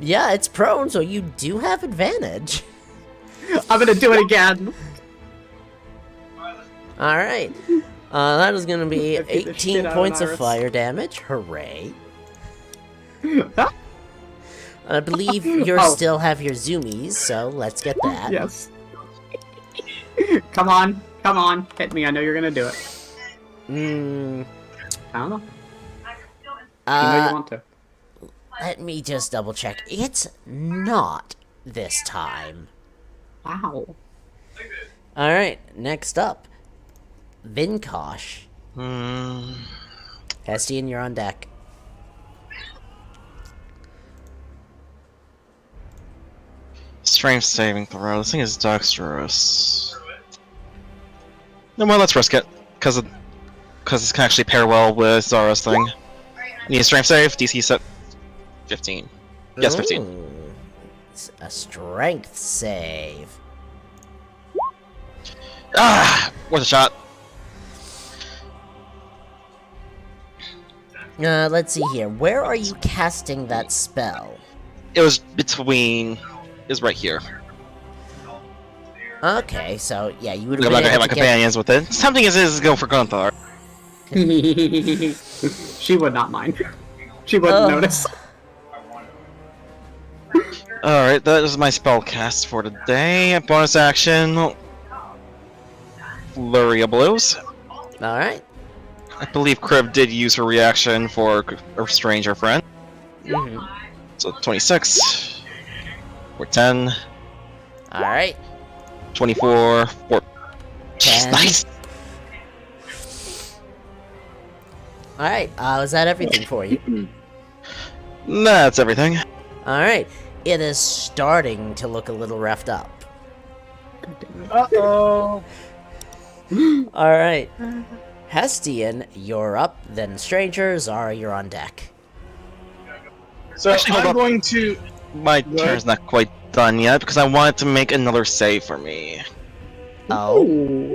Yeah, it's prone, so you do have advantage. I'm gonna do it again. Alright. That is gonna be I beat the 18 shit out of points of Iris. fire damage. Hooray. I believe you Oh. still have your zoomies, so let's get that. Yes. Come on, hit me. I know you're gonna do it. I don't know. You know you want to. Let me just double check. It's not this time. Wow. Alright, next up. Vinkosh. Hestian, you're on deck. Strength saving throw. This thing is dexterous. No, well, let's risk it. Because this can actually pair well with Zara's thing. Need a strength save. DC set 15. Yes, 15. Ooh, it's a strength save. Ah! Worth a shot. Let's see here. Where are you casting that spell? It was between... is right here. Okay, so yeah, you would I'm have not been gonna hit able my to get... companions with it. Something is go for Gonthar. She would not mind. She wouldn't notice. Alright, that is my spell cast for today. Bonus action. Flurry of Blows. Alright. I believe Crib did use her reaction for a stranger friend. Mm-hmm. So 26. Or 10. Alright. 24. 4. 10. Nice! Alright, is that everything for you? That's everything. Alright, it is starting to look a little roughed up. Uh-oh. Alright. Hestian, you're up, then Stranger, Zara, you're on deck. So Actually, hold I'm up. going to... My Go ahead. turn's not quite done yet because I wanted to make another save for me. Oh.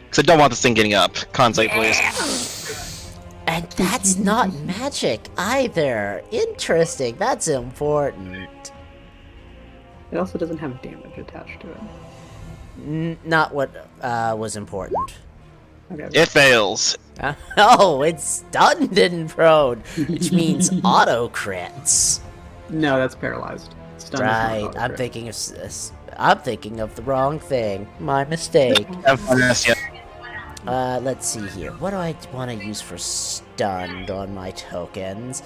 Because I don't want this thing getting up. Con save, please. And that's not magic either. Interesting, that's important. It also doesn't have damage attached to it. Not what was important. Okay. It fails. Oh, it's stunned and prone, which means auto crits. No, that's paralyzed. Stun is not Right, auto I'm crit. thinking of the wrong thing. My mistake. Have fun, yes, yeah. Let's see here. What do I want to use for stunned on my tokens?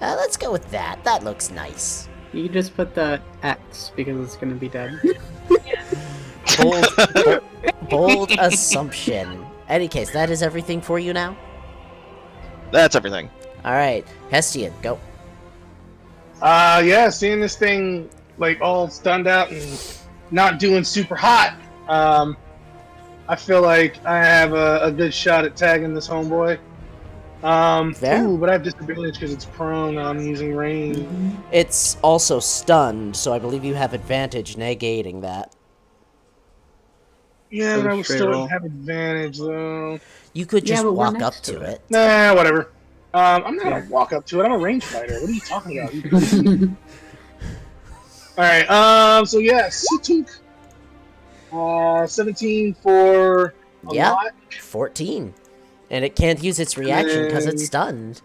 Let's go with that. That looks nice. You can just put the X because it's gonna be dead. Bold assumption. Any case, that is everything for you now? That's everything. Alright, Hestian, go. Yeah, seeing this thing like all stunned out and not doing super hot. I feel like I have a good shot at tagging this homeboy. Fair. Ooh, but I have disadvantage because it's prone. I'm using range. It's also stunned, so I believe you have advantage negating that. Yeah, So but I would straight still roll. have advantage though. You could Yeah, just but we're walk up next to to it. Nah, whatever. I'm not Yeah. gonna walk up to it. I'm a range fighter. What are you talking about? All right. So yeah, Sutuk. 17 for a Yeah, lot. 14. And it can't use its reaction because it's Yay. stunned.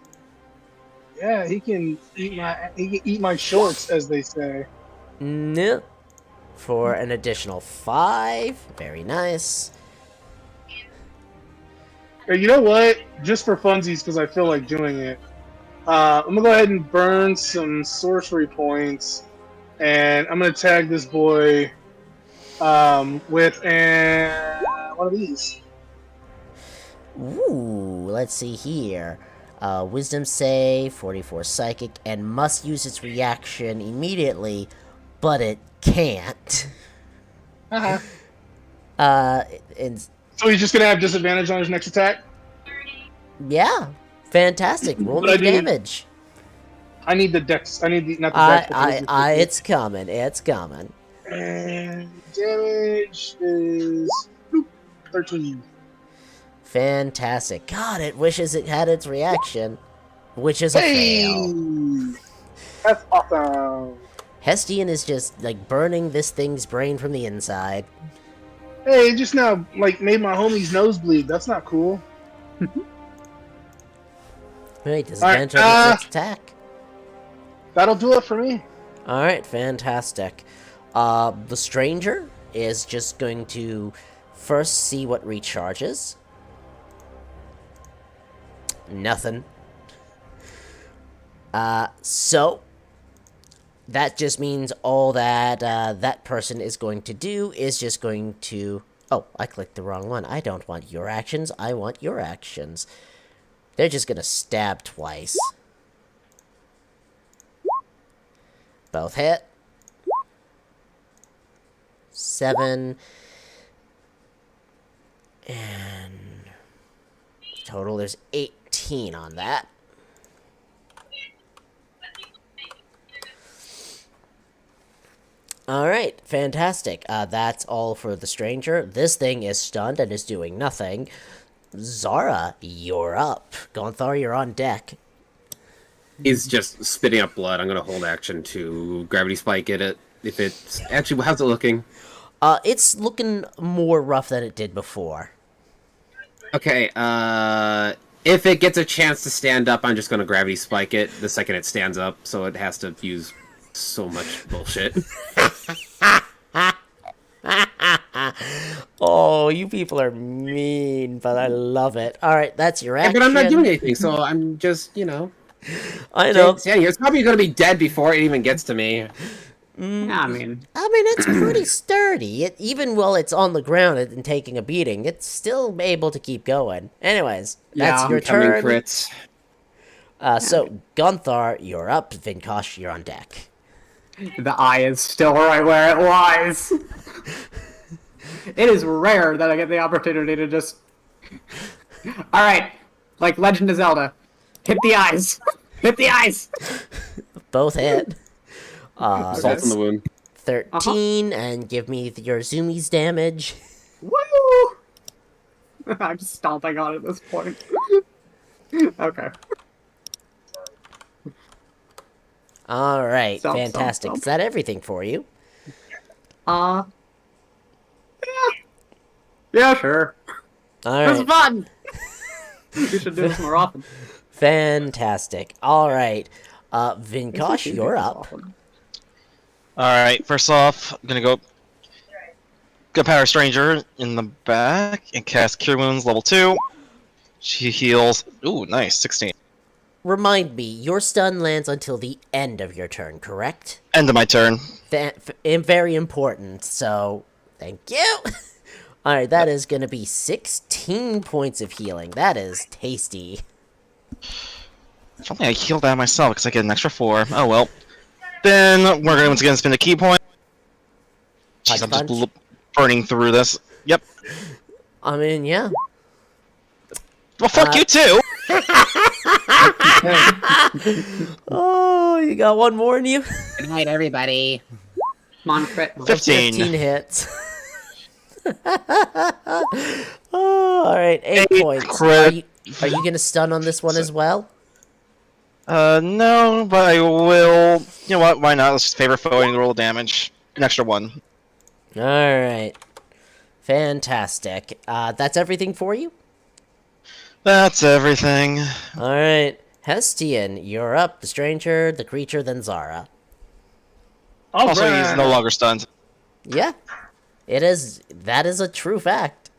Yeah, he can eat my shorts, as they say. No. For an additional 5. Very nice. Hey, you know what? Just for funsies, because I feel like doing it. I'm gonna go ahead and burn some sorcery points, and I'm gonna tag this boy with one of these. Ooh, let's see here. Wisdom save, 44 psychic, and must use its reaction immediately, but it can't. Uh-huh. And So he's just gonna have disadvantage on his next attack. yeah, fantastic. Roll But I me do- damage. I need the dex. I need the not the dex. but the wisdom save. It's coming. It's coming. And damage is 13. Fantastic. God, it wishes it had its reaction, which is a fail. That's awesome. Hestian is just like burning this thing's brain from the inside. Hey, it just now like made my homie's nose bleed. That's not cool. Wait, disadvantage on Alright, its attack. That'll do it for me. Alright, fantastic. The stranger is just going to first see what recharges. Nothing. So that just means all that that person is going to do is just going to... Oh, I clicked the wrong one. I don't want your actions. I want your actions. They're just gonna stab twice. Both hit. 7. And total, there's 18 on that. Alright, fantastic. That's all for the stranger. This thing is stunned and is doing nothing. Zara, you're up. Gonthar, you're on deck. He's just spitting up blood. I'm gonna hold action to gravity spike it. If it's actually, how's it looking? It's looking more rough than it did before. Okay. If it gets a chance to stand up, I'm just gonna gravity spike it the second it stands up, so it has to use so much bullshit. Oh, you people are mean, but I love it. Alright, that's your action. But I'm not doing anything, so I'm just, I know. standing here. It's probably gonna be dead before it even gets to me. Yeah, I mean, It's pretty sturdy. Even while it's on the ground and taking a beating, it's still able to keep going. Anyways, that's Yeah, your Coming turn. crits. So, Gonthar, you're up. Vinkosh, you're on deck. the eye is still right where it was. It is rare that I get the opportunity to just... Alright, like Legend of Zelda. Hit the eyes! Hit the eyes! Both hit. Salt in the wound. 13, and give me your zoomies damage. Woo! I'm stomping on it at this point. Okay. Alright, Stomp, fantastic. stomp, Is that everything for you? Yeah. Yeah, sure. It was Alright, fun! We should do this more often. fantastic. Alright, Vinkosh, you're up. Alright, first off, I'm gonna go Power Stranger in the back and cast Cure Wounds level 2. She heals. Ooh, nice, 16. Remind me, your stun lands until the end of your turn, correct? End of my turn. Very important, so thank you. Alright, that is going to be 16 points of healing. That is tasty. If only I healed that myself, because I get an extra 4. Oh well. Then we're going to once again spend a key point. Jeez, I'm Punch. just burning through this. Yep. I mean, yeah. Well, fuck you too! Oh, you got one more in you? Good night, everybody. Come on, crit. 15. 15 hits. Oh, alright, 8 points. Crit. Are you gonna stun on this one as well? No, but I will... You know what, why not? Let's just favor foe and roll damage. An extra 1. Alright. Fantastic. That's everything for you? That's everything. Alright. Hestian, you're up. The stranger, the creature, then Zara. Also, he's no longer stunned. Yeah. That is a true fact.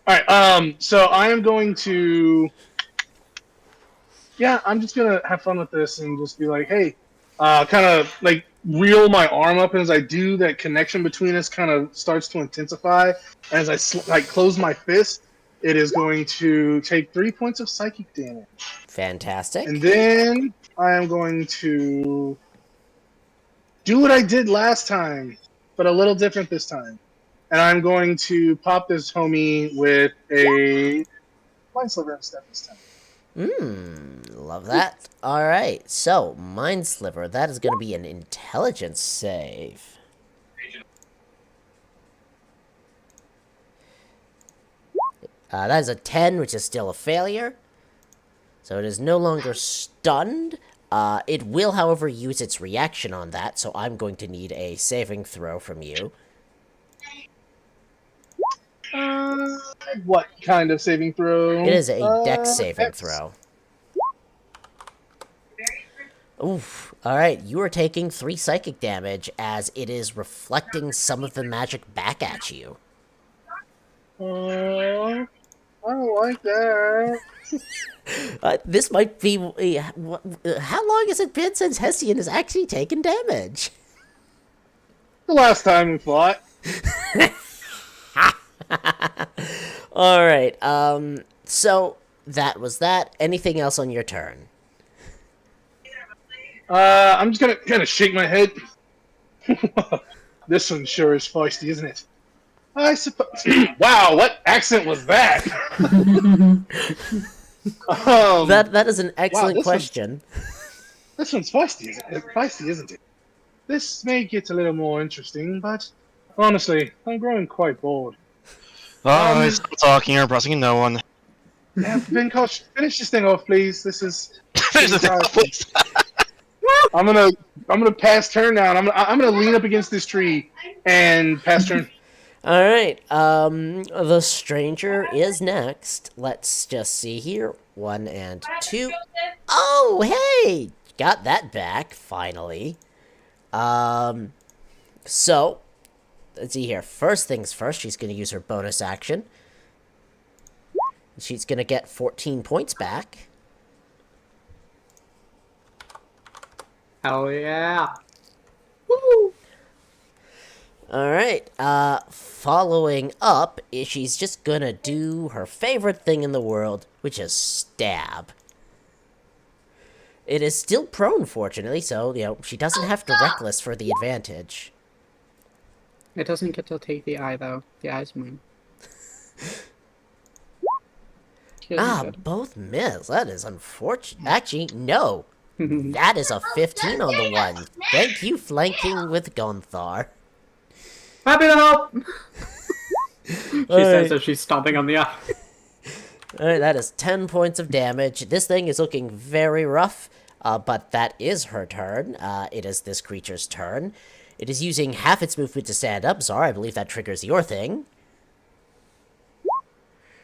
Alright, so I am going to... Yeah, I'm just gonna have fun with this and just be like, hey, kind of, like, reel my arm up, and as I do, that connection between us kind of starts to intensify. And as I close my fist, it is going to take 3 points of psychic damage. Fantastic. And then I am going to do what I did last time, but a little different this time. And I'm going to pop this homie with a Mind Sliver instead this time. Love that. Alright, so, Mind Sliver, that is going to be an intelligence save. That is a 10, which is still a failure. So it is no longer stunned. It will, however, use its reaction on that, so I'm going to need a saving throw from you. What kind of saving throw? It is a dex saving throw. Oof. Alright, you are taking 3 psychic damage as it is reflecting some of the magic back at you. I don't like that. This might be... how long has it been since Hessian has actually taken damage? The last time we fought. Alright, so that was that. Anything else on your turn? I'm just gonna kind of shake my head. This one sure is feisty, isn't it? I suppose. Wow, what accent was that? That is an excellent wow, question. This one's feisty, isn't it? This may get a little more interesting, but honestly, I'm growing quite bored. Oh, he's still talking or pressing no one. Yeah, Vinkosh, finish this thing off, please. This is. Finish the thing, please. I'm gonna pass turn now. And I'm gonna lean up against this tree and pass turn. Alright, the stranger is next. Let's just see here. 1 and 2. Oh, hey! Got that back, finally. So, let's see here. First things first, she's gonna use her bonus action. She's gonna get 14 points back. Hell yeah. Woo! Alright, following up, she's just gonna do her favorite thing in the world, which is stab. It is still prone, fortunately, so, she doesn't have to reckless for the advantage. It doesn't get to take the eye, though. The eye's mine. Both miss. That is unfortunate. Actually, no. That is a 15 on the one. Thank you, flanking with Gonthar. Happy to help! She says as she's stomping on the eye. Alright, that is 10 points of damage. This thing is looking very rough, but that is her turn. It is this creature's turn. It is using half its movement to stand up. Zara, I believe that triggers your thing.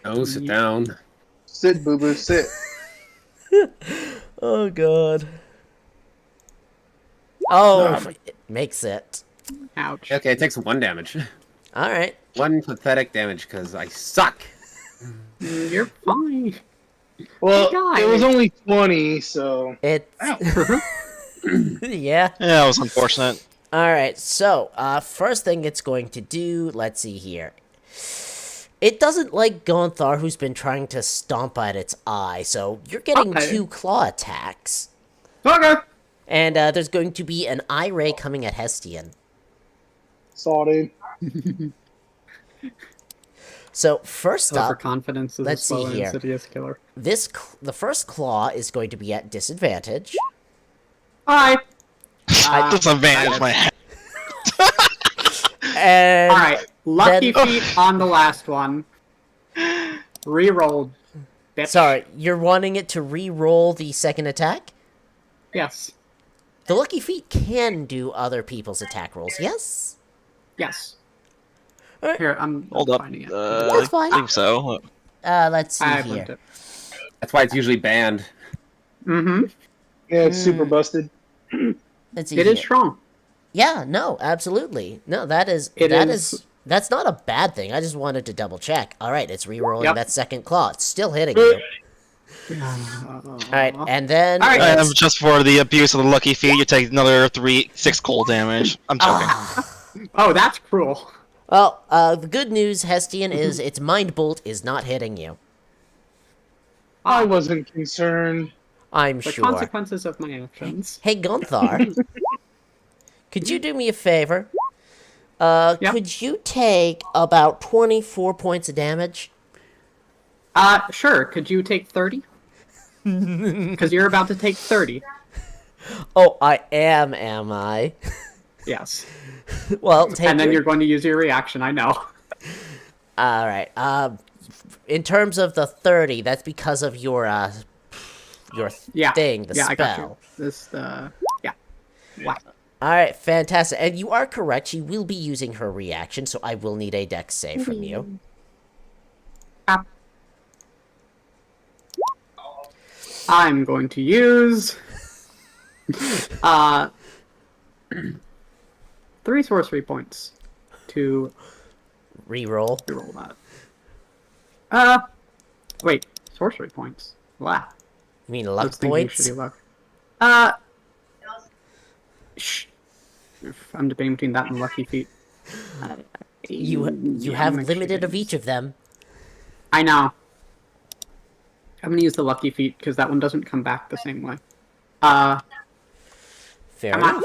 Oh, sit down. Sit, boo boo, sit. Oh, God. Oh, it makes it. Ouch. Okay, it takes 1 damage. Alright. 1 pathetic damage because I suck. You're fine. Well, Hey, it was guys. only 20, so. It's... yeah. Yeah, that was unfortunate. Alright, so, first thing it's going to do, let's see here. It doesn't like Gonthar, who's been trying to stomp at its eye, so you're getting Okay. 2 claw attacks. Okay. And there's going to be an eye ray coming at Hestian. Saw it. So first up, Overconfidence is let's as well see an here. insidious killer. the first claw is going to be at disadvantage. Alright. Disadvantage my head. And Alright. Lucky then- feet on the last one. Rerolled. Bitch. sorry, you're wanting it to re-roll the second attack? Yes. The lucky feet can do other people's attack rolls, yes? Yes. Alright. Here, I'm Hold up. finding it. That's fine. I think so. Let's see I here. blinked it. That's why it's usually banned. Mm-hmm. Yeah, it's super busted. Let's see It here. is strong. Yeah, no, absolutely. No, that's not a bad thing. I just wanted to double check. All right, it's re-rolling Yep. that second claw. It's still hitting you. All right, and then All right. let's- Just for the abuse of the lucky feet, you take another 6 cold damage. I'm joking. Oh, that's cruel. well, the good news, Hestian, is its mind bolt is not hitting you. I wasn't concerned. I'm The sure. consequences of my actions. Hey, Gonthar, could you do me a favor? Yep. Could you take about 24 points of damage? Sure. Could you take 30? Because you're about to take 30. Oh, I am I? Yes. Well, take And then your- you're going to use your reaction, I know. All right. In terms of the 30, that's because of your Yeah. thing, the yeah, spell. I got you. Yeah. Wow. All right, fantastic. And you are correct. She will be using her reaction, so I will need a dex save from you. I'm going to use 3 sorcery points to Reroll. reroll that. Wait, sorcery points. Wow. You mean I luck was thinking points? shitty luck. Shh. I'm debating between that and lucky feet. You Yeah, have I'm actually limited gonna of each use- of them. I know. I'm gonna use the lucky feet because that one doesn't come back the same way. Fair Come enough.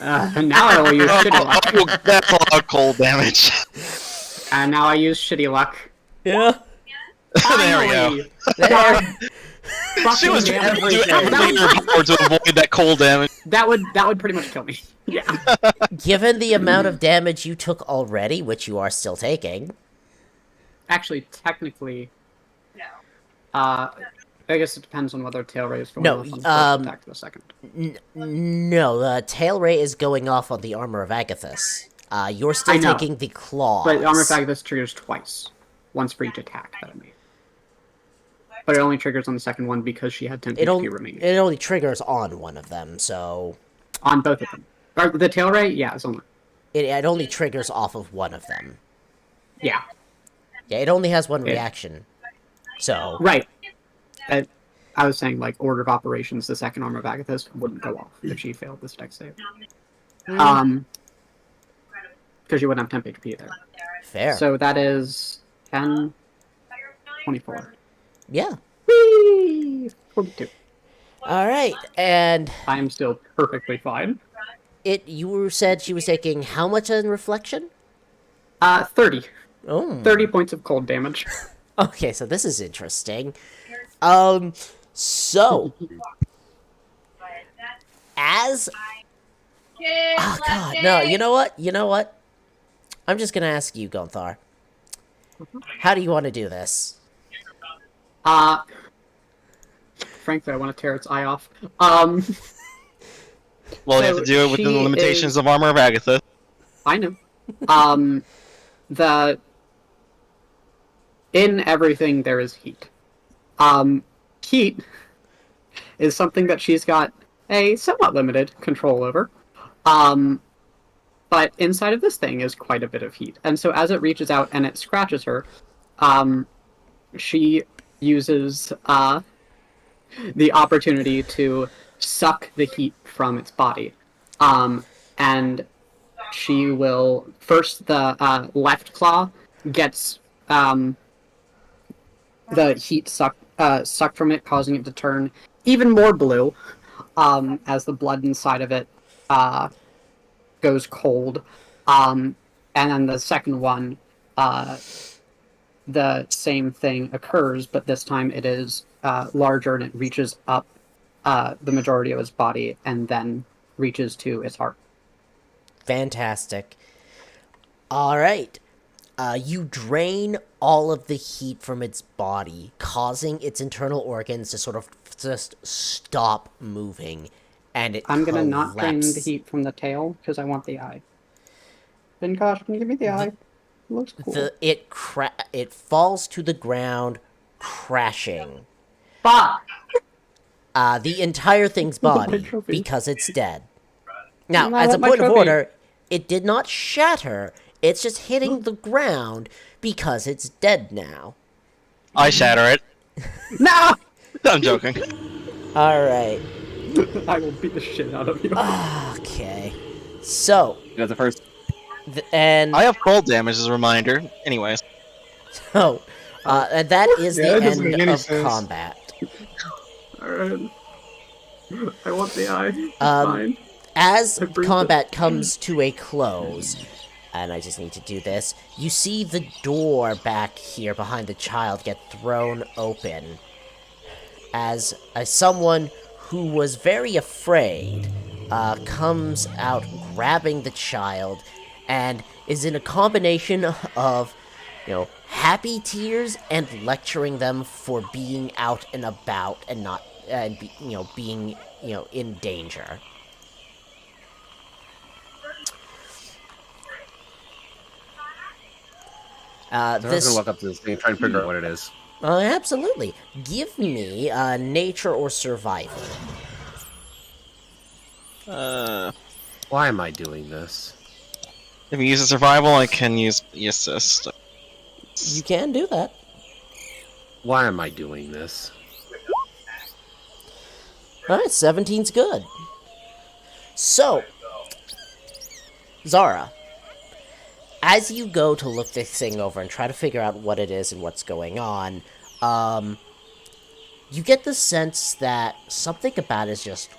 on. Now I will use shitty luck. Oh, that's a lot of cold damage. And now I use shitty luck. Yeah. There we go. Finally! There. She was Fucking trying to do everything. everything in her power to avoid that cold damage. That would pretty much kill me. Yeah. Given the amount of damage you took already, which you are still taking, Actually, technically, I guess it depends on whether tail ray is going No, off on the first attack for the second. no, the tail ray is going off on the armor of Agathis. You're still I know. taking the claws. But armor of Agathis triggers twice, once for each attack that I made. But it only triggers on the second one because she had 10 It HP only, remaining. it only triggers on one of them, so On both of them. Or the tail ray, yeah, it's only. it only triggers off of one of them. Yeah, Yeah, it only has one Yeah. reaction. So right. I was saying, like, order of operations, the second armor of Agathis wouldn't go off if she failed this dex save. Because you wouldn't have 10 HP there. fair. So that is 10, 24. Yeah. Whee! 42. All right, and I am still perfectly fine. you said she was taking how much in reflection? 30. Oh. 30 points of cold damage. Okay, so this is interesting. So as oh god, no, you know what? I'm just gonna ask you, Gonthar. How do you want to do this? Frankly, I want to tear its eye off. Well, you have So to do it within the she limitations is- of Armor of Agatha. I know. In everything there is heat. Heat is something that she's got a somewhat limited control over. But inside of this thing is quite a bit of heat. And so as it reaches out and it scratches her, she uses the opportunity to suck the heat from its body. And she will first the left claw gets the heat sucked from it, causing it to turn even more blue as the blood inside of it goes cold. And then the second one, the same thing occurs, but this time it is larger and it reaches up the majority of its body and then reaches to its heart. Fantastic. All right. You drain all of the heat from its body, causing its internal organs to sort of just stop moving, and it I'm gonna not drain the collapses. heat from the tail because I want the eye. Vinkosh, can you give me the eye? It looks cool. It falls to the ground, crashing. Fuck! The entire thing's My body, trophy. because it's dead. Now, And I as a want my point of trophy. order, it did not shatter. It's just hitting the ground because it's dead now. I shatter it. No! I'm joking. All right. I will beat the shit out of you. Okay. So, You got the first. and I have cold damage as a reminder. Anyways. so, and that is Yeah, the that doesn't make end any of sense. combat. Alright. I want the eye. It's Um, fine. As I breathed combat comes to a close, and I just need to do this, you see the door back here behind the child get thrown open. As someone who was very afraid comes out grabbing the child and is in a combination of, happy tears and lecturing them for being out and about and not, being, in danger. I was This gonna walk up to this thing and try and figure out what it is. Absolutely. Give me nature or survival. Why am I doing this? If you use a survival, I can use the assist. You can do that. Why am I doing this? Alright, 17's good. So, Zara, as you go to look this thing over and try to figure out what it is and what's going on, you get the sense that something about it is just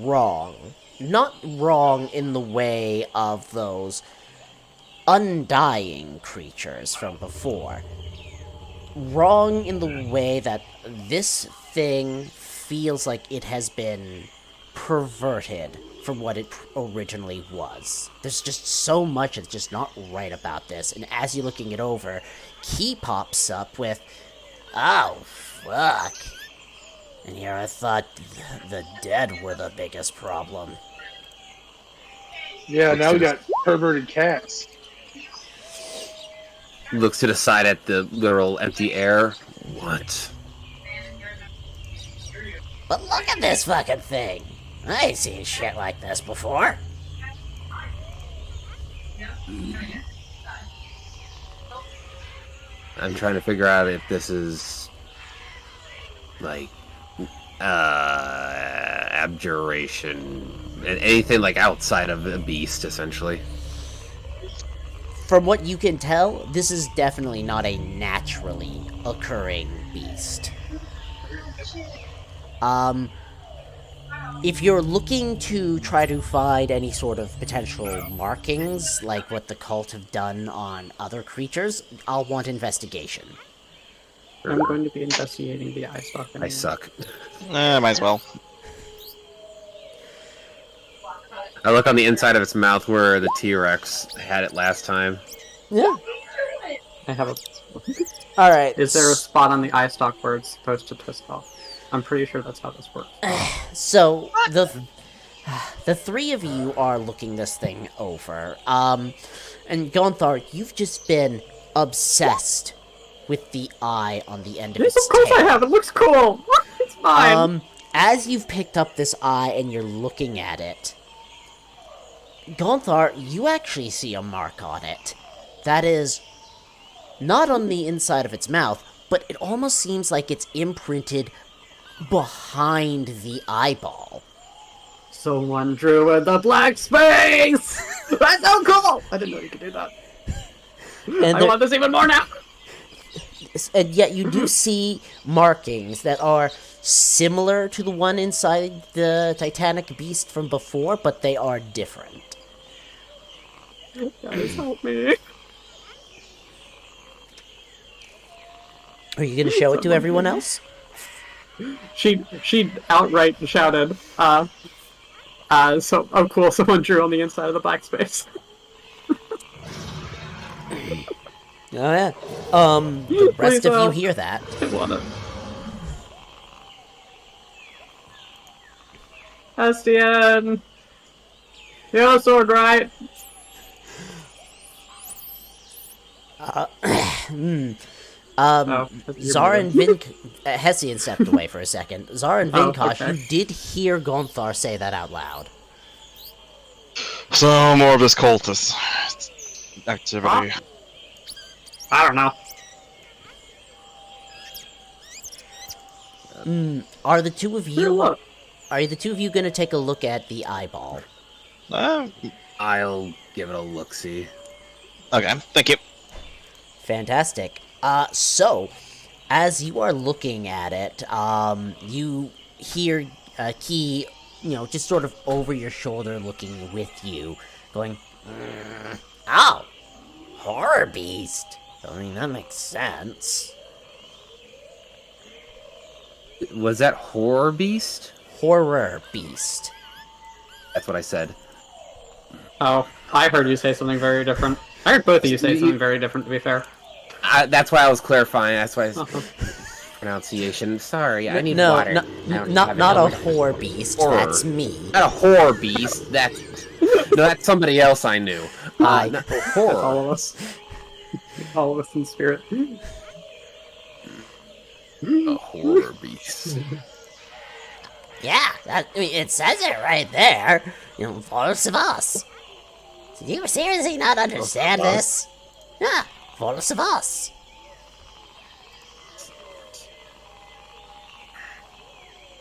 wrong. Not wrong in the way of those undying creatures from before. Wrong in the way that this thing feels like it has been perverted from what it originally was. There's just so much that's just not right about this, and as you're looking it over, Key pops up with, "Oh, fuck. And here I thought the dead were the biggest problem." Yeah, now we got perverted cats. Looks to the side at the literal empty air. What? But look at this fucking thing! I ain't seen shit like this before. I'm trying to figure out if this is like abjuration and anything like outside of a beast, essentially. From what you can tell, this is definitely not a naturally occurring beast. If you're looking to try to find any sort of potential markings, like what the cult have done on other creatures, I'll want investigation. I'm going to be investigating the eye stalk. I suck. Might as well. I look on the inside of its mouth where the T-Rex had it last time. Yeah. I have a. Alright. Is there a spot on the eye stalk where it's supposed to twist off? I'm pretty sure that's how this works. So, the three of you are looking this thing over. And Gonthar, you've just been obsessed with the eye on the end of Yes, its of course tail. I have. It looks cool. It's fine. As you've picked up this eye and you're looking at it, Gonthar, you actually see a mark on it. That is not on the inside of its mouth, but it almost seems like it's imprinted behind the eyeball. Someone drew in the black space. That's so cool. I didn't know you could do that. And I want this even more now. And yet you do see markings that are similar to the one inside the Titanic beast from before, but they are different. Guys, help me. Are you going to show it to everyone else? She outright shouted, so, oh cool, someone drew on the inside of the black space. Oh yeah. The rest Please, of you hear that. I want it. Estienne! You're sword, right? Zara and Hessian stepped away for a second. Zara and Vinkosh, okay. you did hear Gonthar say that out loud. So more of this cultist activity. I don't know. Are the two of Here, you look. gonna take a look at the eyeball? I'll give it a look-see. Okay, thank you. Fantastic. So, as you are looking at it, you hear Key, just sort of over your shoulder looking with you, going, "Oh, horror beast. I mean, that makes sense." Was that horror beast? Horror beast. That's what I said. Oh, I heard you say something very different. I heard both of you say something very different, to be fair. That's why I was clarifying. That's why pronunciation. Sorry, I need water. I don't have Not a it. horror beast. Horror. That's me. Not a horror beast. That's somebody else I knew. Not horror. All of us. All of us in spirit. A horror beast. Yeah, it says it right there. Force of us. Do you seriously not understand this? Yeah, Force of us.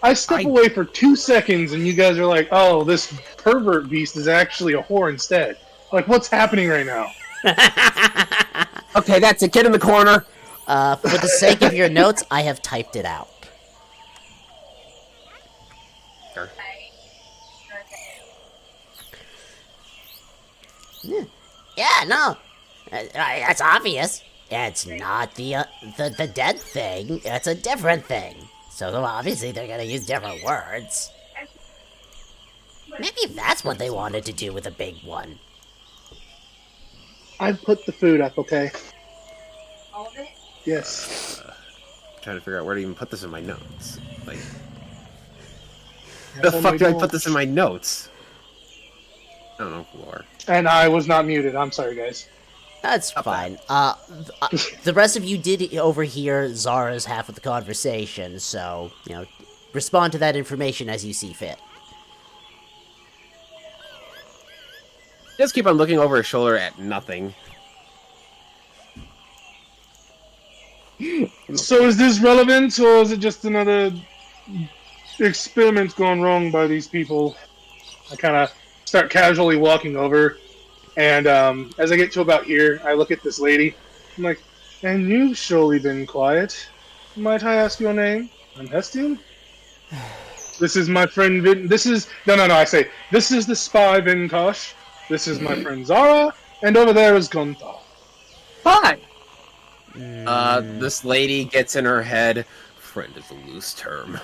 I step away for 2 seconds, and you guys are like, "Oh, this pervert beast is actually a whore instead." Like, what's happening right now? Okay, that's it. Get in the corner. For the sake of your notes, I have typed it out. Yeah, no. That's obvious. It's not the dead thing. It's a different thing. So obviously they're gonna use different words. Maybe that's what they wanted to do with a big one. I put the food up, okay? All of it? Yes. Trying to figure out where to even put this in my notes. Like, Yeah, the fuck do I put this in my notes? I don't know who are. And I was not muted. I'm sorry, guys. That's fine. The rest of you did overhear Zara's half of the conversation, so, respond to that information as you see fit. Just keep on looking over his shoulder at nothing. So is this relevant, or is it just another experiment gone wrong by these people? I kind of start casually walking over, and as I get to about here, I look at this lady. I'm like, "And you've surely been quiet. Might I ask your name? I'm Hestian. This is my friend Vin. This is no. I say this is the spy Vinkosh. This is my friend Zara, and over there is Gonthar." Hi! This lady gets in her head. Friend is a loose term.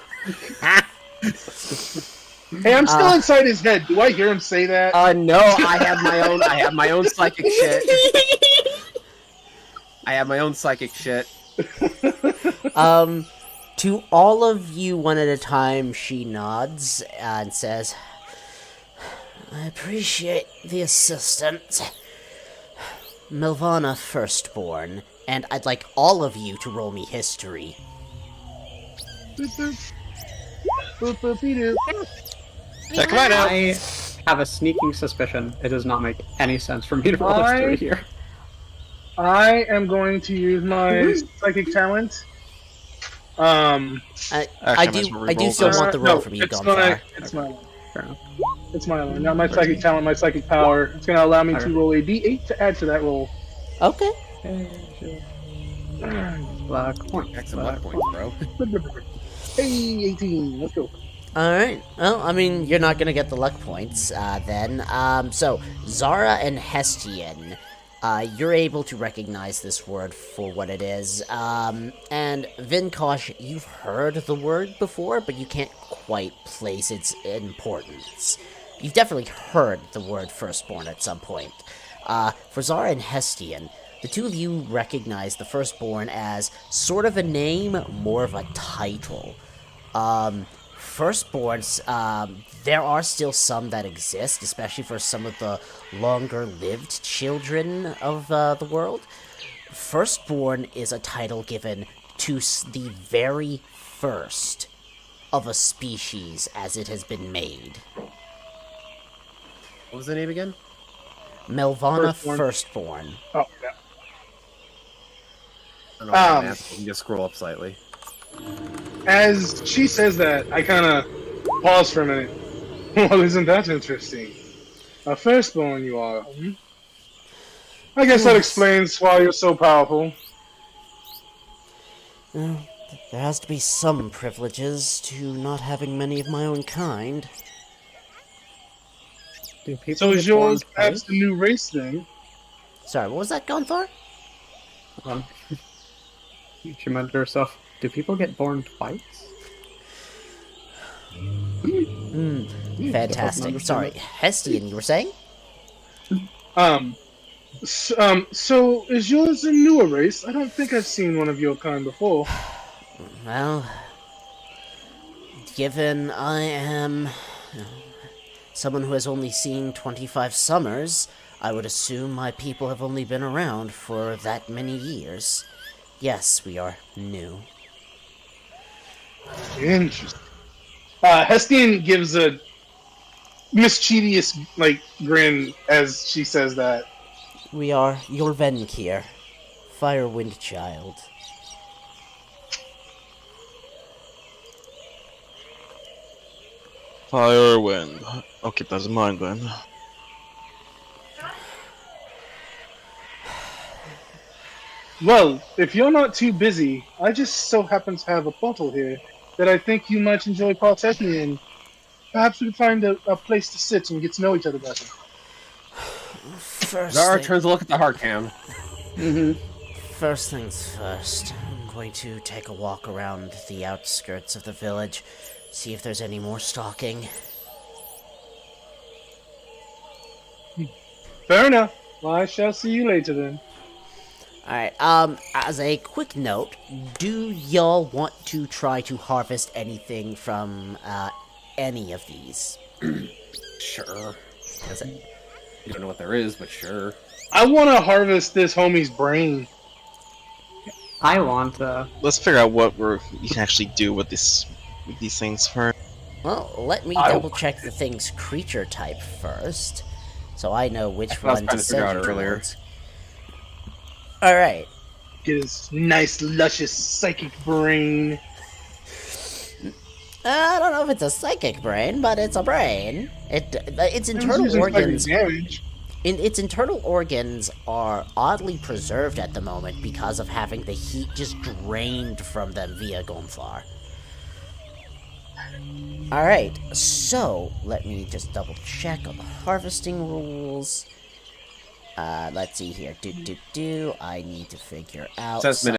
Hey, I'm still inside his head. Do I hear him say that? No, I have my own psychic shit. I have my own psychic shit. To all of you one at a time, she nods and says, "I appreciate the assistance. Milvana Firstborn, and I'd like all of you to roll me history." Boop, boop, boop, Check mine out. I have a sneaking suspicion it does not make any sense for me to roll history here. I am going to use my psychic talent. I do still want the roll from you, Gonthar. It's my It's my own. Not my psychic talent, my psychic power. It's going to allow me to roll a d8 to add to that roll. Okay. Luck points. Got some luck points, bro. Hey, 18. Let's go. Alright, well, I mean, you're not gonna get the luck points, then. So, Zara and Hestian, you're able to recognize this word for what it is. And Vinkosh, you've heard the word before, but you can't quite place its importance. You've definitely heard the word firstborn at some point. For Zara and Hestian, the two of you recognize the firstborn as sort of a name, more of a title. Firstborns, there are still some that exist, especially for some of the longer-lived children of the world. Firstborn is a title given to the very first of a species as it has been made. What was the name again? Melvana Firstborn. Firstborn. Oh, yeah. I don't know what I'm asking. You can just scroll up slightly. As she says that, I kind of pause for a minute. Well, isn't that interesting? A firstborn you are. Hmm? I guess that explains why you're so powerful. Well, there has to be some privileges to not having many of my own kind. Do people So is get born yours perhaps twice? the new race thing? Sorry, what was that, Gonthar? She muttered to herself, do people get born twice? Fantastic. Sorry, Hestian, you were saying? So is yours a newer race? I don't think I've seen one of your kind before. Well, given I am someone who has only seen 25 summers, I would assume my people have only been around for that many years. Yes, we are new. Interesting. Hestian gives a mischievous, grin as she says that. We are Jorvenkir, Firewind Child. Fire, wind. I'll keep that in mind then. Well, if you're not too busy, I just so happen to have a bottle here that I think you might enjoy partaking in. Perhaps we could find a place to sit and get to know each other better. First, Zara turns to look at the heart cam. first things first, I'm going to take a walk around the outskirts of the village, see if there's any more stalking. Fair enough. Well, I shall see you later then. Alright, as a quick note, do y'all want to try to harvest anything from, any of these? Sure. You don't know what there is, but sure. I want to harvest this homie's brain. I want to. Let's figure out what we can actually do with these things first. Well, let me double check the thing's creature type first, so I know which I was one trying to to figure send out you earlier. towards. Alright. His nice, luscious psychic brain. I don't know if it's a psychic brain, but it's a brain. Its internal Using psychic organs, damage. its internal organs are oddly preserved at the moment because of having the heat just drained from them via Gonthar. Alright, so let me just double check on the harvesting rules. Let's see here. I need to figure out. Says